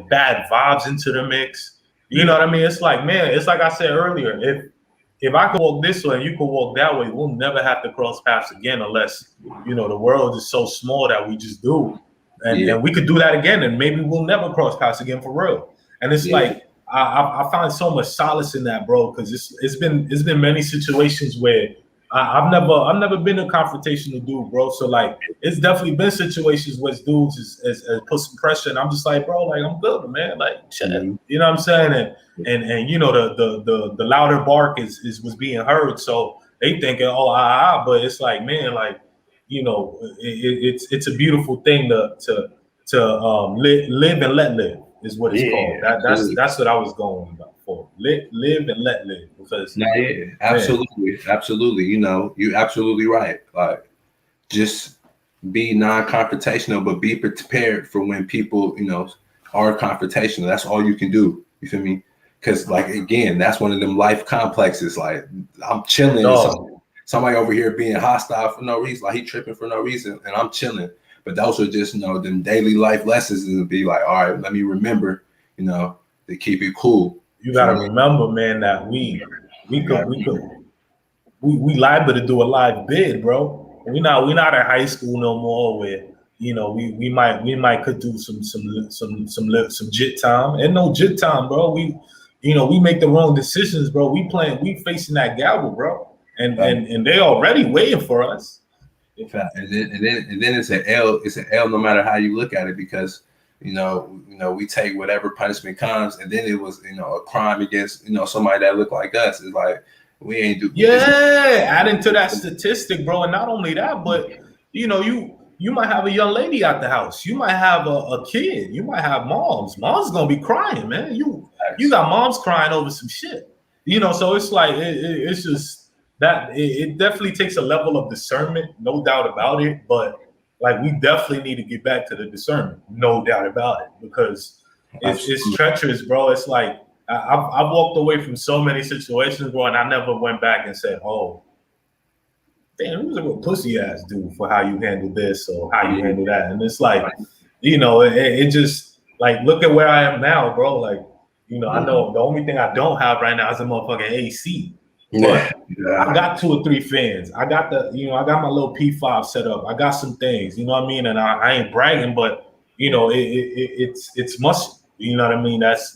bad vibes into the mix. You know what I mean? It's like, man, it's like I said earlier, if I could walk this way and you could walk that way, we'll never have to cross paths again, unless, you know, the world is so small that we just do. And we could do that again, and maybe we'll never cross paths again for real. And it's like I find so much solace in that, bro, because it's been many situations where I've never been a confrontational dude, bro. So like it's definitely been situations where dudes has put some pressure, and I'm just like, bro, like I'm good, man. Like shit. You know what I'm saying? And you know the louder bark was being heard, so they thinking, oh, but it's like, man, like, you know, it's a beautiful thing to live and let live is what it's called. That's what I was going about for. Live and let live, because absolutely. You know, you're absolutely right. Like, just be non-confrontational, but be prepared for when people, you know, are confrontational. That's all you can do. You feel me? Because, like, again, that's one of them life complexes. Like, I'm chilling, somebody over here being hostile for no reason, like he tripping for no reason, and I'm chilling. But those are just, you know, them daily life lessons, and be like, all right, let me remember, you know, to keep it cool. You gotta remember, man, that we liable to do a live bid, bro. We're not at high school no more, where, you know, we might could do some jit time, and no jit time, bro. We make the wrong decisions, bro. We facing that gavel, bro, and they already waiting for us. And then it's an L. It's an L no matter how you look at it, because you know we take whatever punishment comes, and then it was, you know, a crime against, you know, somebody that looked like us. It's like we ain't do. Adding to that statistic, bro, and not only that, but you know, you might have a young lady at the house, you might have a kid, you might have mom's gonna be crying, man. You got moms crying over some shit, you know. So it's like it's just that it definitely takes a level of discernment, no doubt about it. But like, we definitely need to get back to the discernment, no doubt about it, because it's treacherous, bro. It's like I've walked away from so many situations, bro, and I never went back and said, oh, damn, he was a real pussy ass dude for how you handle this or how you handle that. And it's like, you know, it just, like, look at where I am now, bro. Like, you know, I know the only thing I don't have right now is a motherfucking AC. But I got 2 or 3 fans. I got I got my little P5 set up. I got some things, you know what I mean? And I ain't bragging, but you know, it's must, you know what I mean? That's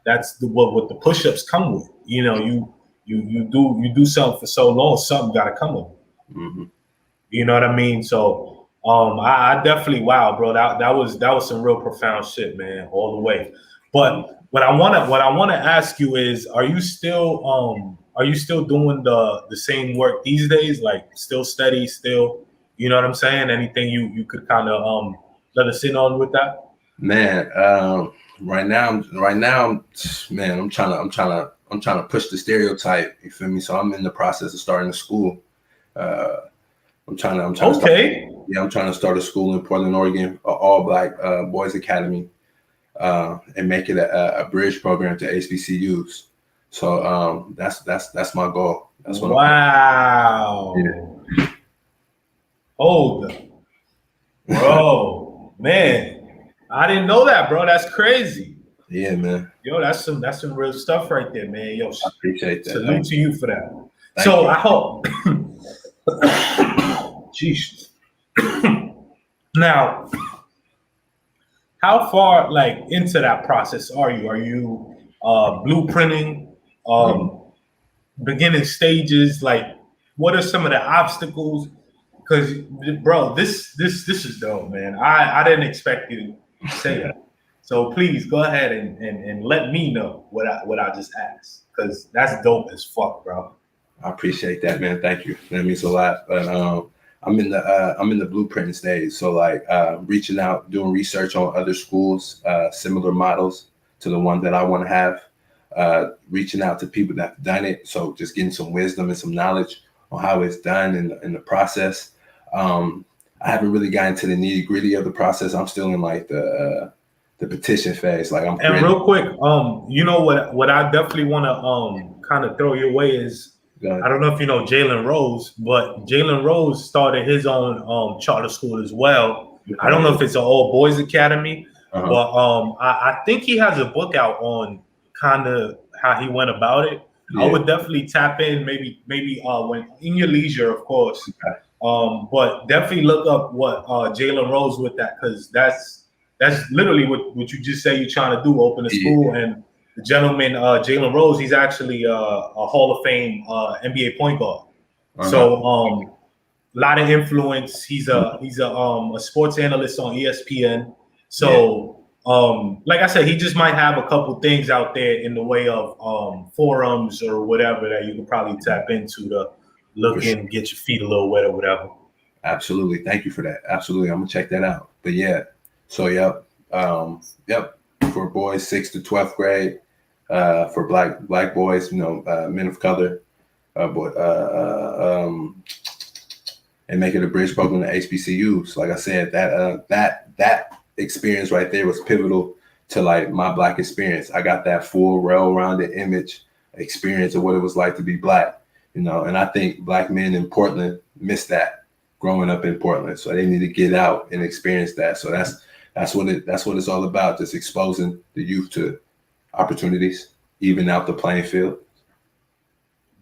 what the push-ups come with. You know, you do something for so long, something got to come of it. Mm-hmm. You know what I mean? So I definitely, wow, bro, that was some real profound shit, man, all the way. But what I wanna ask you is, are you still doing the same work these days? Like still steady, still, you know what I'm saying? Anything you could kind of let us in on with that? Man, right now, man, I'm trying to push the stereotype. You feel me? So I'm in the process of starting a school. I'm trying to start. Yeah, I'm trying to start a school in Portland, Oregon, a all black boys academy, and make it a bridge program to HBCUs. So that's my goal. That's what. Wow. Yeah. Hold up. Bro, man, I didn't know that, bro. That's crazy. Yeah, man. Yo, that's some real stuff right there, man. Yo, I appreciate that. Salute to you for that. Thank you. I hope. Jeez. Now, how far like into that process are you? Are you blueprinting, beginning stages? Like, what are some of the obstacles? Because, bro, this is dope, man. I didn't expect you to say that. So please go ahead and let me know what I just asked, because that's dope as fuck, bro. I appreciate that, man. Thank you. That means a lot. But I'm in the blueprinting stage. So like reaching out, doing research on other schools, similar models to the one that I want to have, reaching out to people that have done it. So just getting some wisdom and some knowledge on how it's done in the process. I haven't really gotten to the nitty gritty of the process. I'm still in like the petition phase. Like I'm. And real quick, you know what I definitely want to kind of throw your way is, I don't know if you know Jalen Rose, but Jalen Rose started his own charter school as well. Okay. I don't know if it's an all boys academy, but I think he has a book out on kind of how he went about it. Yeah. I would definitely tap in, maybe when in your leisure, of course. Okay. But definitely look up what Jalen Rose with that, because that's literally what you just say you're trying to do, open a school. Yeah. And the gentleman, Jalen Rose, he's actually a Hall of Fame NBA point guard. So a lot of influence. He's a sports analyst on ESPN. So like I said, he just might have a couple things out there in the way of forums or whatever that you could probably tap into to look in, get your feet a little wet or whatever. Absolutely. Thank you for that. Absolutely. I'm gonna check that out. But yeah. So yep. For boys 6th to 12th grade, for black boys, men of color, and make it a bridge program to HBCUs. Like I said, that experience right there was pivotal to like my black experience. I got that full, well-rounded experience of what it was like to be black, and I think black men in Portland missed that growing up in Portland. So they need to get out and experience that. So that's what it's all about, just exposing the youth to opportunities, even out the playing field.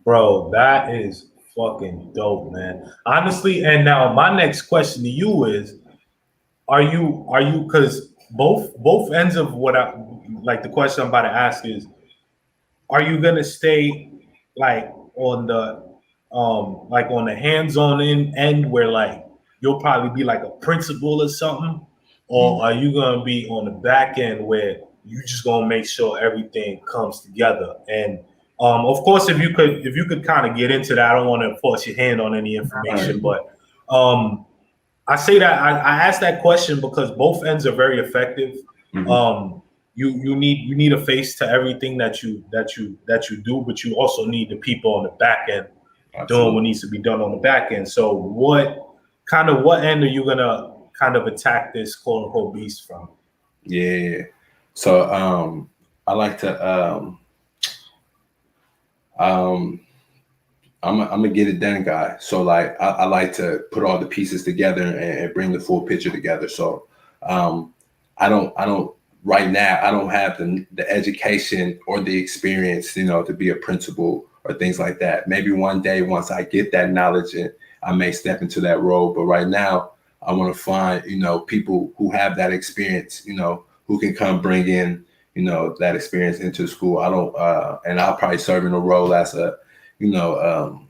Bro, that is fucking dope, man. Honestly, and now my next question to you is, are you because both ends of what I like, the question I'm about to ask is, are you gonna stay like on the hands-on end where like you'll probably be like a principal or something? Or are you gonna be on the back end where you just gonna make sure everything comes together? And of course, if you could kind of get into that, I don't want to force your hand on any information, but I say that I asked that question because both ends are very effective. Mm-hmm. You need a face to everything that you do, but you also need the people on the back end. Absolutely. Doing what needs to be done on the back end. So what end are you gonna kind of attack this quote unquote beast from? Yeah. So I like to I'm a get it done guy. So like I like to put all the pieces together and bring the full picture together. So I don't right now, I don't have the education or the experience, to be a principal or things like that. Maybe one day once I get that knowledge, and I may step into that role. But right now I want to find, people who have that experience, who can come bring in, that experience into school. I don't, and I'll probably serve in a role as you know,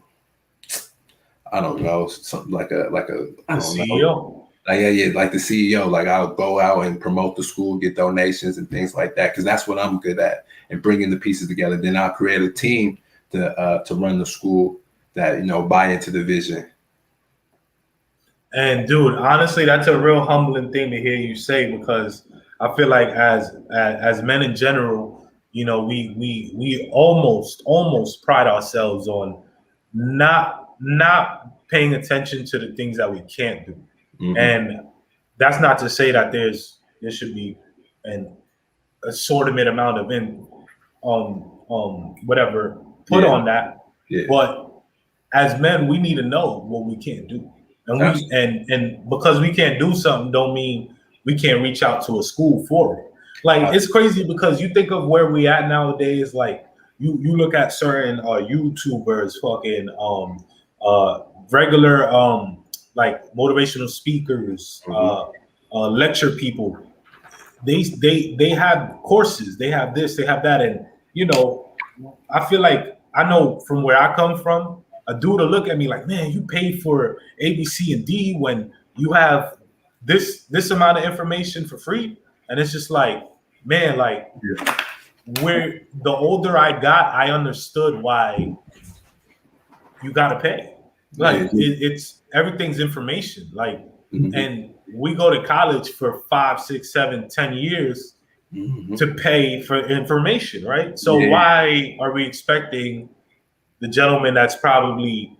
I don't know, something like a I don't know. CEO. Yeah, like the CEO. Like I'll go out and promote the school, get donations and things like that, because that's what I'm good at, and bringing the pieces together. Then I'll create a team to run the school that buy into the vision. And dude, honestly, that's a real humbling thing to hear you say, because I feel like as men in general, we almost pride ourselves on not paying attention to the things that we can't do. Mm-hmm. And that's not to say that there should be an assortment amount of whatever put on that. Yeah. But as men, we need to know what we can't do. And and because we can't do something don't mean we can't reach out to a school for it. Like, it's crazy because you think of where we at nowadays. Like, you look at certain YouTubers, fucking regular like motivational speakers, lecture people. They have courses, they have this, they have that, and I feel like, I know from where I come from, a dude will look at me like, man, you paid for A, B, C, and D when you have this amount of information for free. And it's just like, man, like, where the older I got, I understood why you gotta pay. Like, it's everything's information. Like, and we go to college for 5, 6, 7, 10 years to pay for information, right? So why are we expecting the gentleman that's probably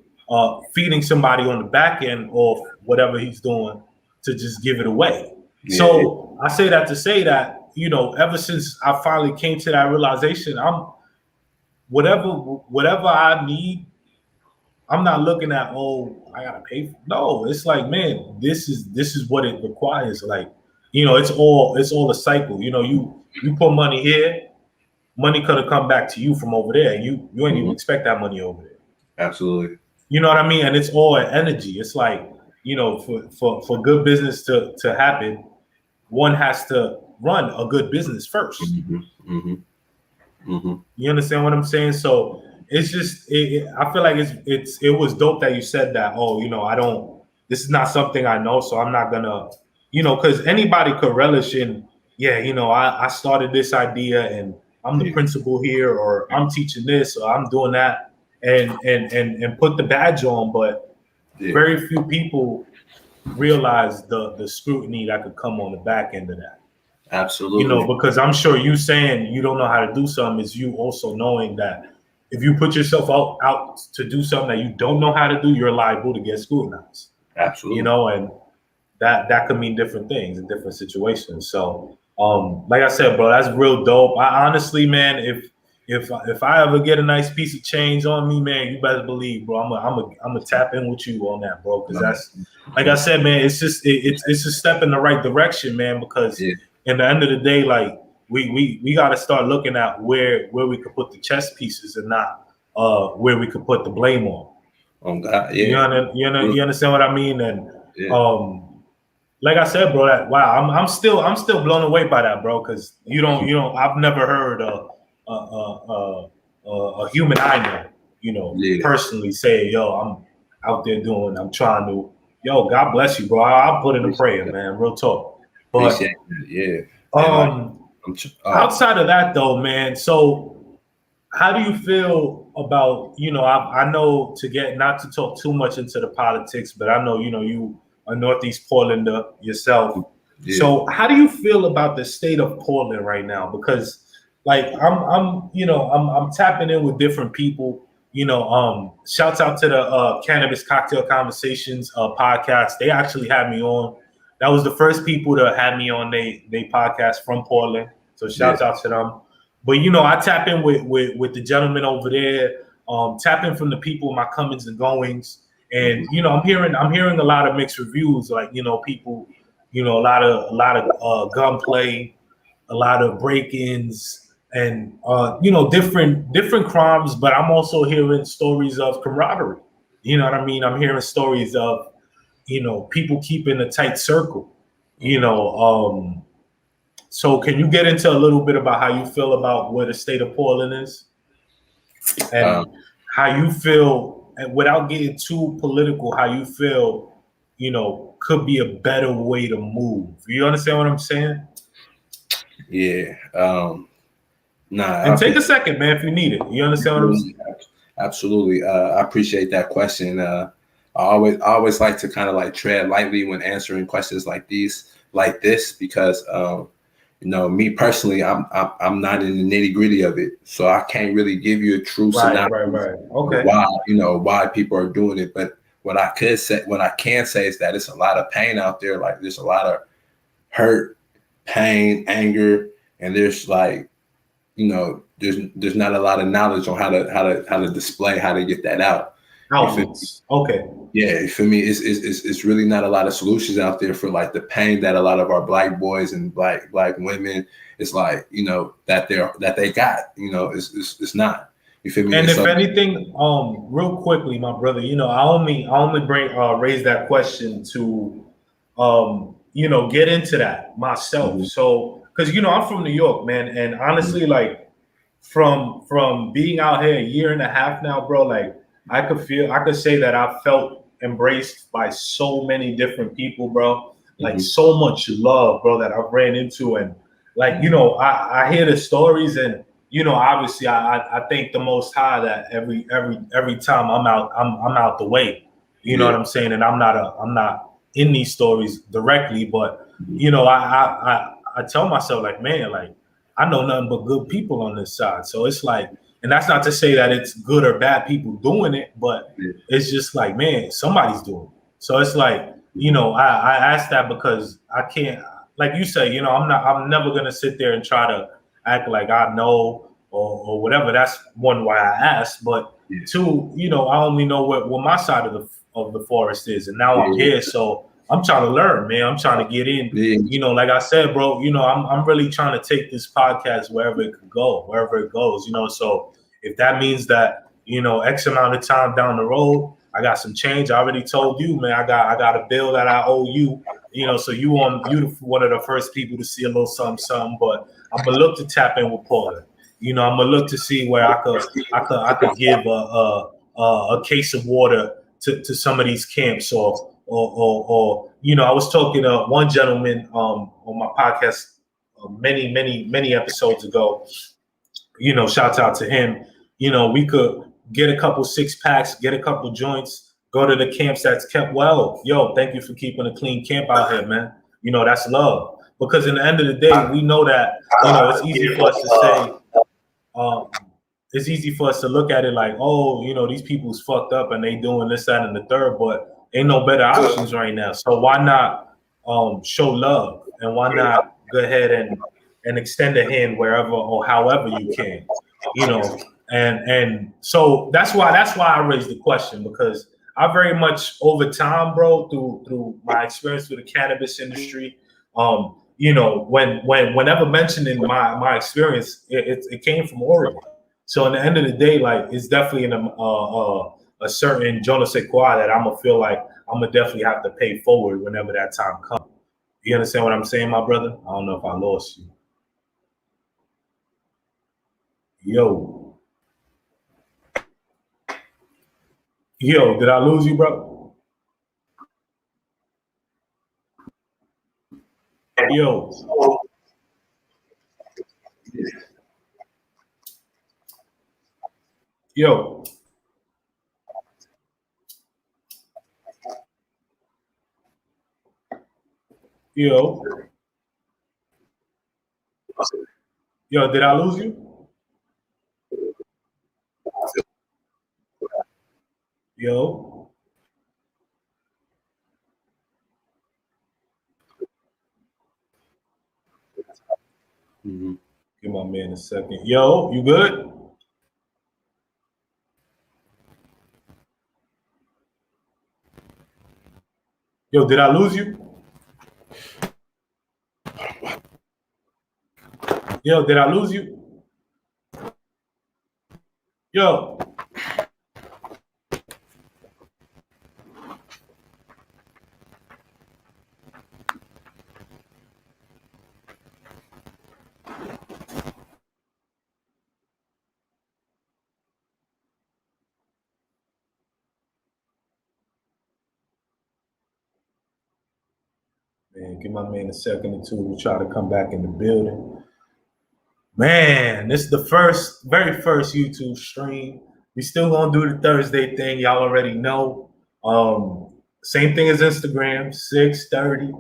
feeding somebody on the back end of whatever he's doing to just give it away? So I say that to say that, ever since I finally came to that realization, I'm whatever I need, I'm not looking at, I gotta pay for. No, it's like, man, this is what it requires. Like, it's all a cycle. You put money here, money could have come back to you from over there. You ain't even expect that money over there. Absolutely. You know what I mean? And it's all energy. It's like, for good business to happen, one has to run a good business first. You understand what I'm saying? So it's just, I feel like it was dope that you said that. This is not something I know, so I'm not gonna, because anybody could relish in, I started this idea and I'm the principal here, or I'm teaching this, or I'm doing that, and put the badge on. But very few people realize the scrutiny that could come on the back end of that. Absolutely. Because I'm sure you saying you don't know how to do something is you also knowing that if you put yourself out to do something that you don't know how to do, you're liable to get scrutinized. Absolutely. And that could mean different things in different situations. So, like I said, bro, that's real dope. I honestly, man, if I ever get a nice piece of change on me, man, you better believe, bro, I'm gonna tap in with you on that, bro, because that's, like I said, man, it's just it's a step in the right direction, man, because in the end of the day, like, we got to start looking at where we could put the chess pieces and not where we could put the blame on. Oh God, you understand what I mean? And like I said, bro, I'm still blown away by that, bro, because I've never heard a human I know, personally say, I'm out there I'm trying to, God bless you, bro. I'll put in a prayer, man, real talk. But outside of that though, man, so how do you feel about, I know not to talk too much into the politics, but I know, you are Northeast Portlander yourself. So how do you feel about the state of Portland right now? Because, like, I'm tapping in with different people. Shouts out to the Cannabis Cocktail Conversations podcast. They actually had me on. That was the first people to have me on they podcast from Portland. So shouts out to them. But I tap in with the gentleman over there. Tap in from the people, my comings and goings. And I'm hearing a lot of mixed reviews. Like, people, a lot of gunplay, a lot of break-ins, and different crimes. But I'm also hearing stories of camaraderie. You know what I mean? I'm hearing stories of people keeping a tight circle. So can you get into a little bit about how you feel about where the state of Portland is and how you feel, and without getting too political, how you feel, could be a better way to move. You understand what I'm saying? Yeah. Nah, And take a second, man, if you need it. You understand what I'm saying? absolutely. I appreciate that question. I always like to kind of like tread lightly when answering questions like this, because me personally, I'm not in the nitty gritty of it, so I can't really give you a true synopsis Right. Okay. why people are doing it. But what I can say is that it's a lot of pain out there. Like there's a lot of hurt, pain, anger, and there's like there's not a lot of knowledge on how to display, how to get that out. Outlets. Okay. Yeah, for me, it's really not a lot of solutions out there for like the pain that a lot of our black boys and black women, it's like that they got. It's not. You feel me? And if anything, real quickly, my brother, I only raise that question to, get into that myself. Mm-hmm. So, because I'm from New York, man, and honestly, like from being out here a year and a half now, bro, like I could say that I felt embraced by so many different people, bro. Like so much love, bro, that I've ran into, and like I hear the stories, and obviously I thank the Most High that every time I'm out the way. You know what I'm saying? And I'm not in these stories directly, but I tell myself like, man, like I know nothing but good people on this side. So it's like, and that's not to say that it's good or bad people doing it, but it's just like, man, somebody's doing it. So it's like, I ask that because I can't, like you say, I'm never gonna sit there and try to act like I know or whatever. That's one why I asked, but two, I only know what my side of the forest is, and now I'm here, so I'm trying to learn, man. I'm trying to get in. Like I said, bro, I'm really trying to take this podcast wherever it could go, wherever it goes, So if that means that, X amount of time down the road, I got some change. I already told you, man, I got a bill that I owe you, so you one of the first people to see a little something. But I'm gonna look to tap in with Paula. I'm gonna look to see where I could give a case of water to some of these camps, or I was talking to one gentleman on my podcast many episodes ago. Shout out to him. We could get a couple 6-packs, get a couple joints, go to the camps that's kept well. Yo, thank you for keeping a clean camp out here, man. That's love. Because in the end of the day, we know that it's easy for us to say. It's easy for us to look at it like, oh, these people's fucked up and they doing this, that, and the third, but ain't no better options right now. So why not show love, and why not go ahead and extend a hand wherever or however you can, and so that's why I raised the question, because I very much over time, bro, through my experience with the cannabis industry, whenever mentioning my experience, it came from Oregon. So in the end of the day, like it's definitely a certain je ne sais quoi that I'm gonna feel like I'm gonna definitely have to pay forward whenever that time comes. You understand what I'm saying, my brother? I don't know if I lost you. Yo, did I lose you, bro? Yo. Yo. Yo. Yo, did I lose you? Yo. Give my man a second. Yo, you good? Yo, did I lose you? Yo, did I lose you? Yo. Man, give my man a second or two. We try to come back in the building. Man, this is the very first YouTube stream. We still gonna do the Thursday thing. Y'all already know. Same thing as Instagram, 6:30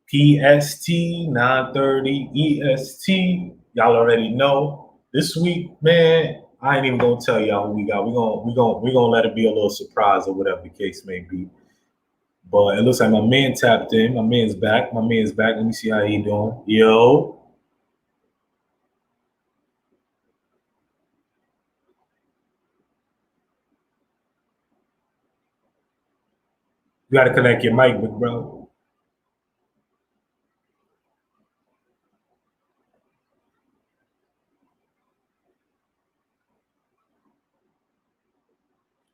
PST, 9:30 EST. Y'all already know. This week, man, I ain't even gonna tell y'all who we got. We gonna let it be a little surprise or whatever the case may be. But it looks like my man tapped in. My man's back. My man's back. Let me see how he doing. Yo. You gotta connect your mic, big bro.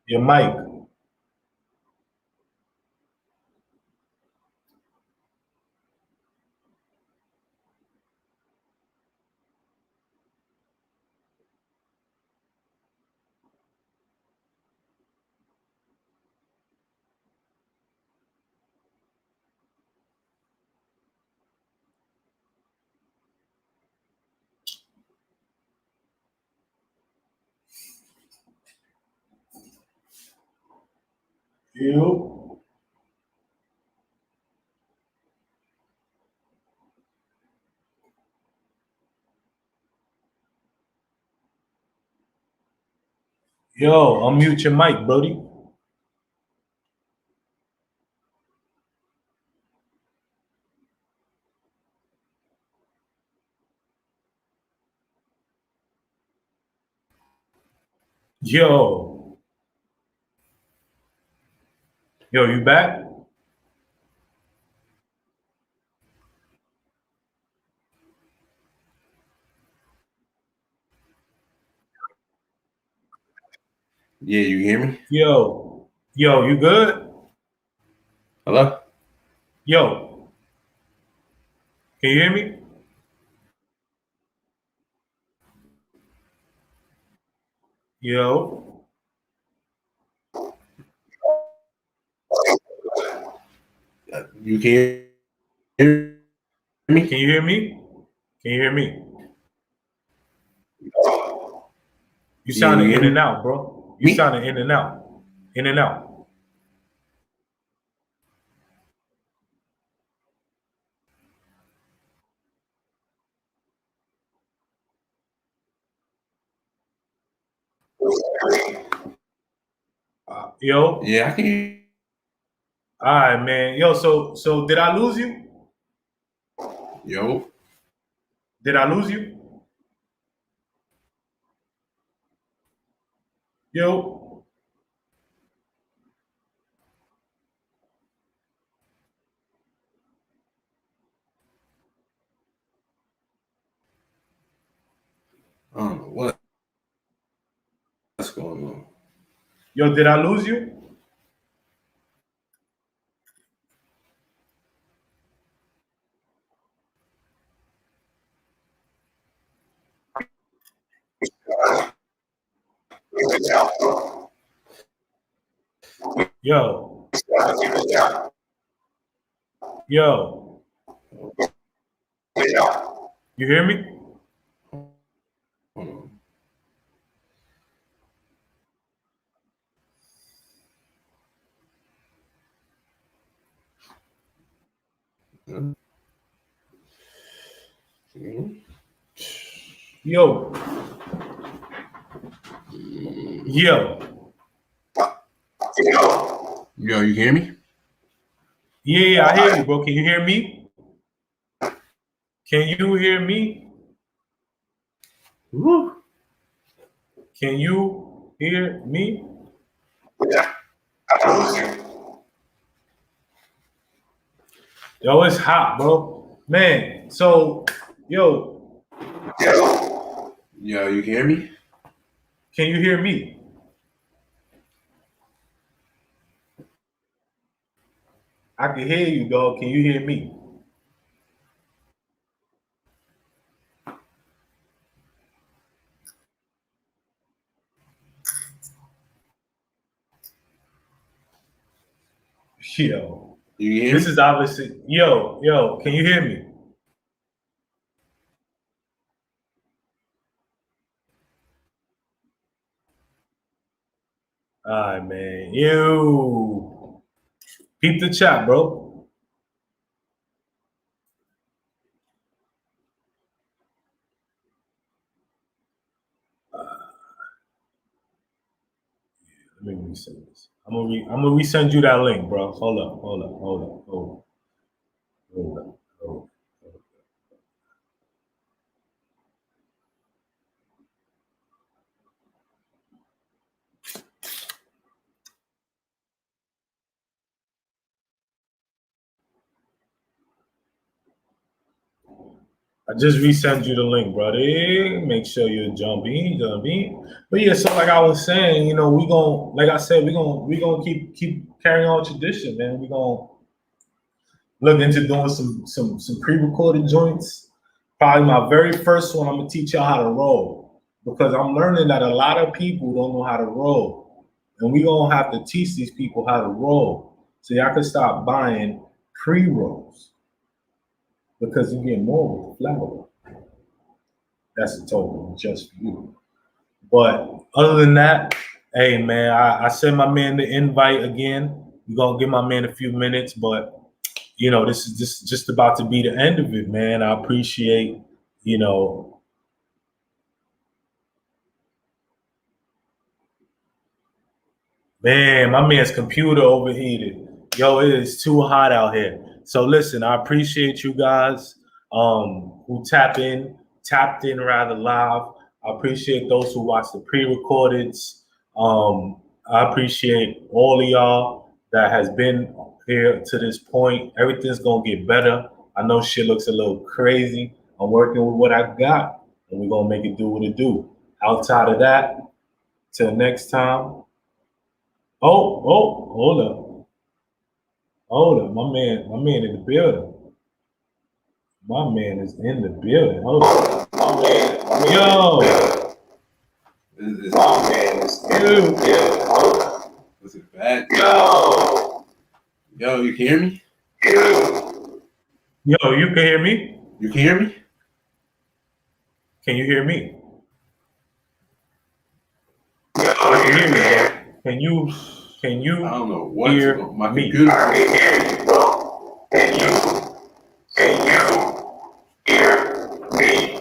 Your mic. You. Yo, unmute your mic, buddy. Yo. Yo, you back? Yeah, you hear me? Yo. Yo, you good? Hello? Yo. Can you hear me? Yo. You can hear me? Can you hear me? Can you hear me? You Yeah, sounding you in and hear out, bro. You me? sounding in and out. In and out. Yo. Yeah, I can hear All right, man. Yo, so did I lose you? you. Yo. Did I lose you? Yo. I don't know what's going on. Yo, did I lose you? Yo. Yo. You hear me? Hold on. Yo. Yo. Yo, you hear me? Yeah, I hear you, bro. Can you hear me? Can you hear me? Woo. Can you hear me? Yo, it's hot, bro. Man, so, yo, Yo, you hear me? can you hear me? I can hear you, dog. Can you hear me? Yo. You hear This me? is obviously yo. Can you hear me? All right, man. You peep the chat, bro. Let me resend this. I'm gonna resend you that link, bro. Hold up. I just resend you the link, brother. Make sure you jump in. But yeah, so like I was saying, you know, like I said, we gonna keep carrying on tradition, man. We gonna look into doing some pre-recorded joints. Probably my very first one, I'm gonna teach y'all how to roll because I'm learning that a lot of people don't know how to roll, and we gonna have to teach these people how to roll so y'all can stop buying pre-rolls because you get more with the flower. That's a token just for you. But other than that, hey man, I sent my man the invite again. We're gonna give my man a few minutes, but you know, this is just about to be the end of it, man. I appreciate, you know, man, my man's computer overheated. Yo, it is too hot out here. So listen, I appreciate you guys who tapped in rather live. I appreciate those who watch the pre-recordeds. I appreciate all of y'all that has been here to this point. Everything's gonna get better. I know shit looks a little crazy. I'm working with what I got, and we're gonna make it do what it do. Outside of that, till next time. Hold up. Hold up. My man in the building. My man is in the building. Hold up. Yo. My man is Dude. Was it bad? Yo, you can hear me? Yo, you can hear me? You can hear me? Can you hear me? I can hear you, bro. Can you I don't know what's hear going my me? computer. I can hear you, bro. Can you hear me?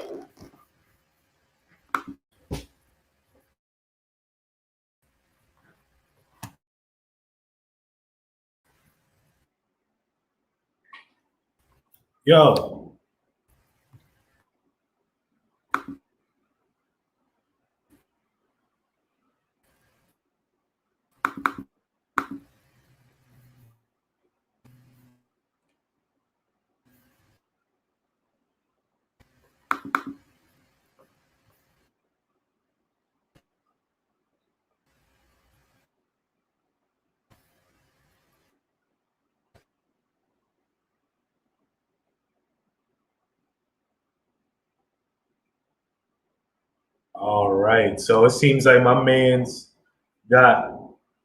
Yo. All right. So it seems like my man's got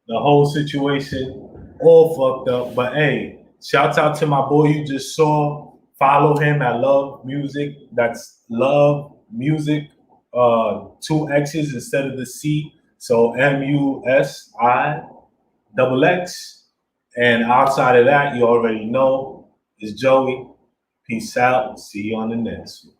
the whole situation all fucked up. But hey, shouts out to my boy you just saw. Follow him at Love Music. That's Love Music. Two X's instead of the C. So MUSIXX. And outside of that, you already know it's Joey. Peace out. See you on the next one.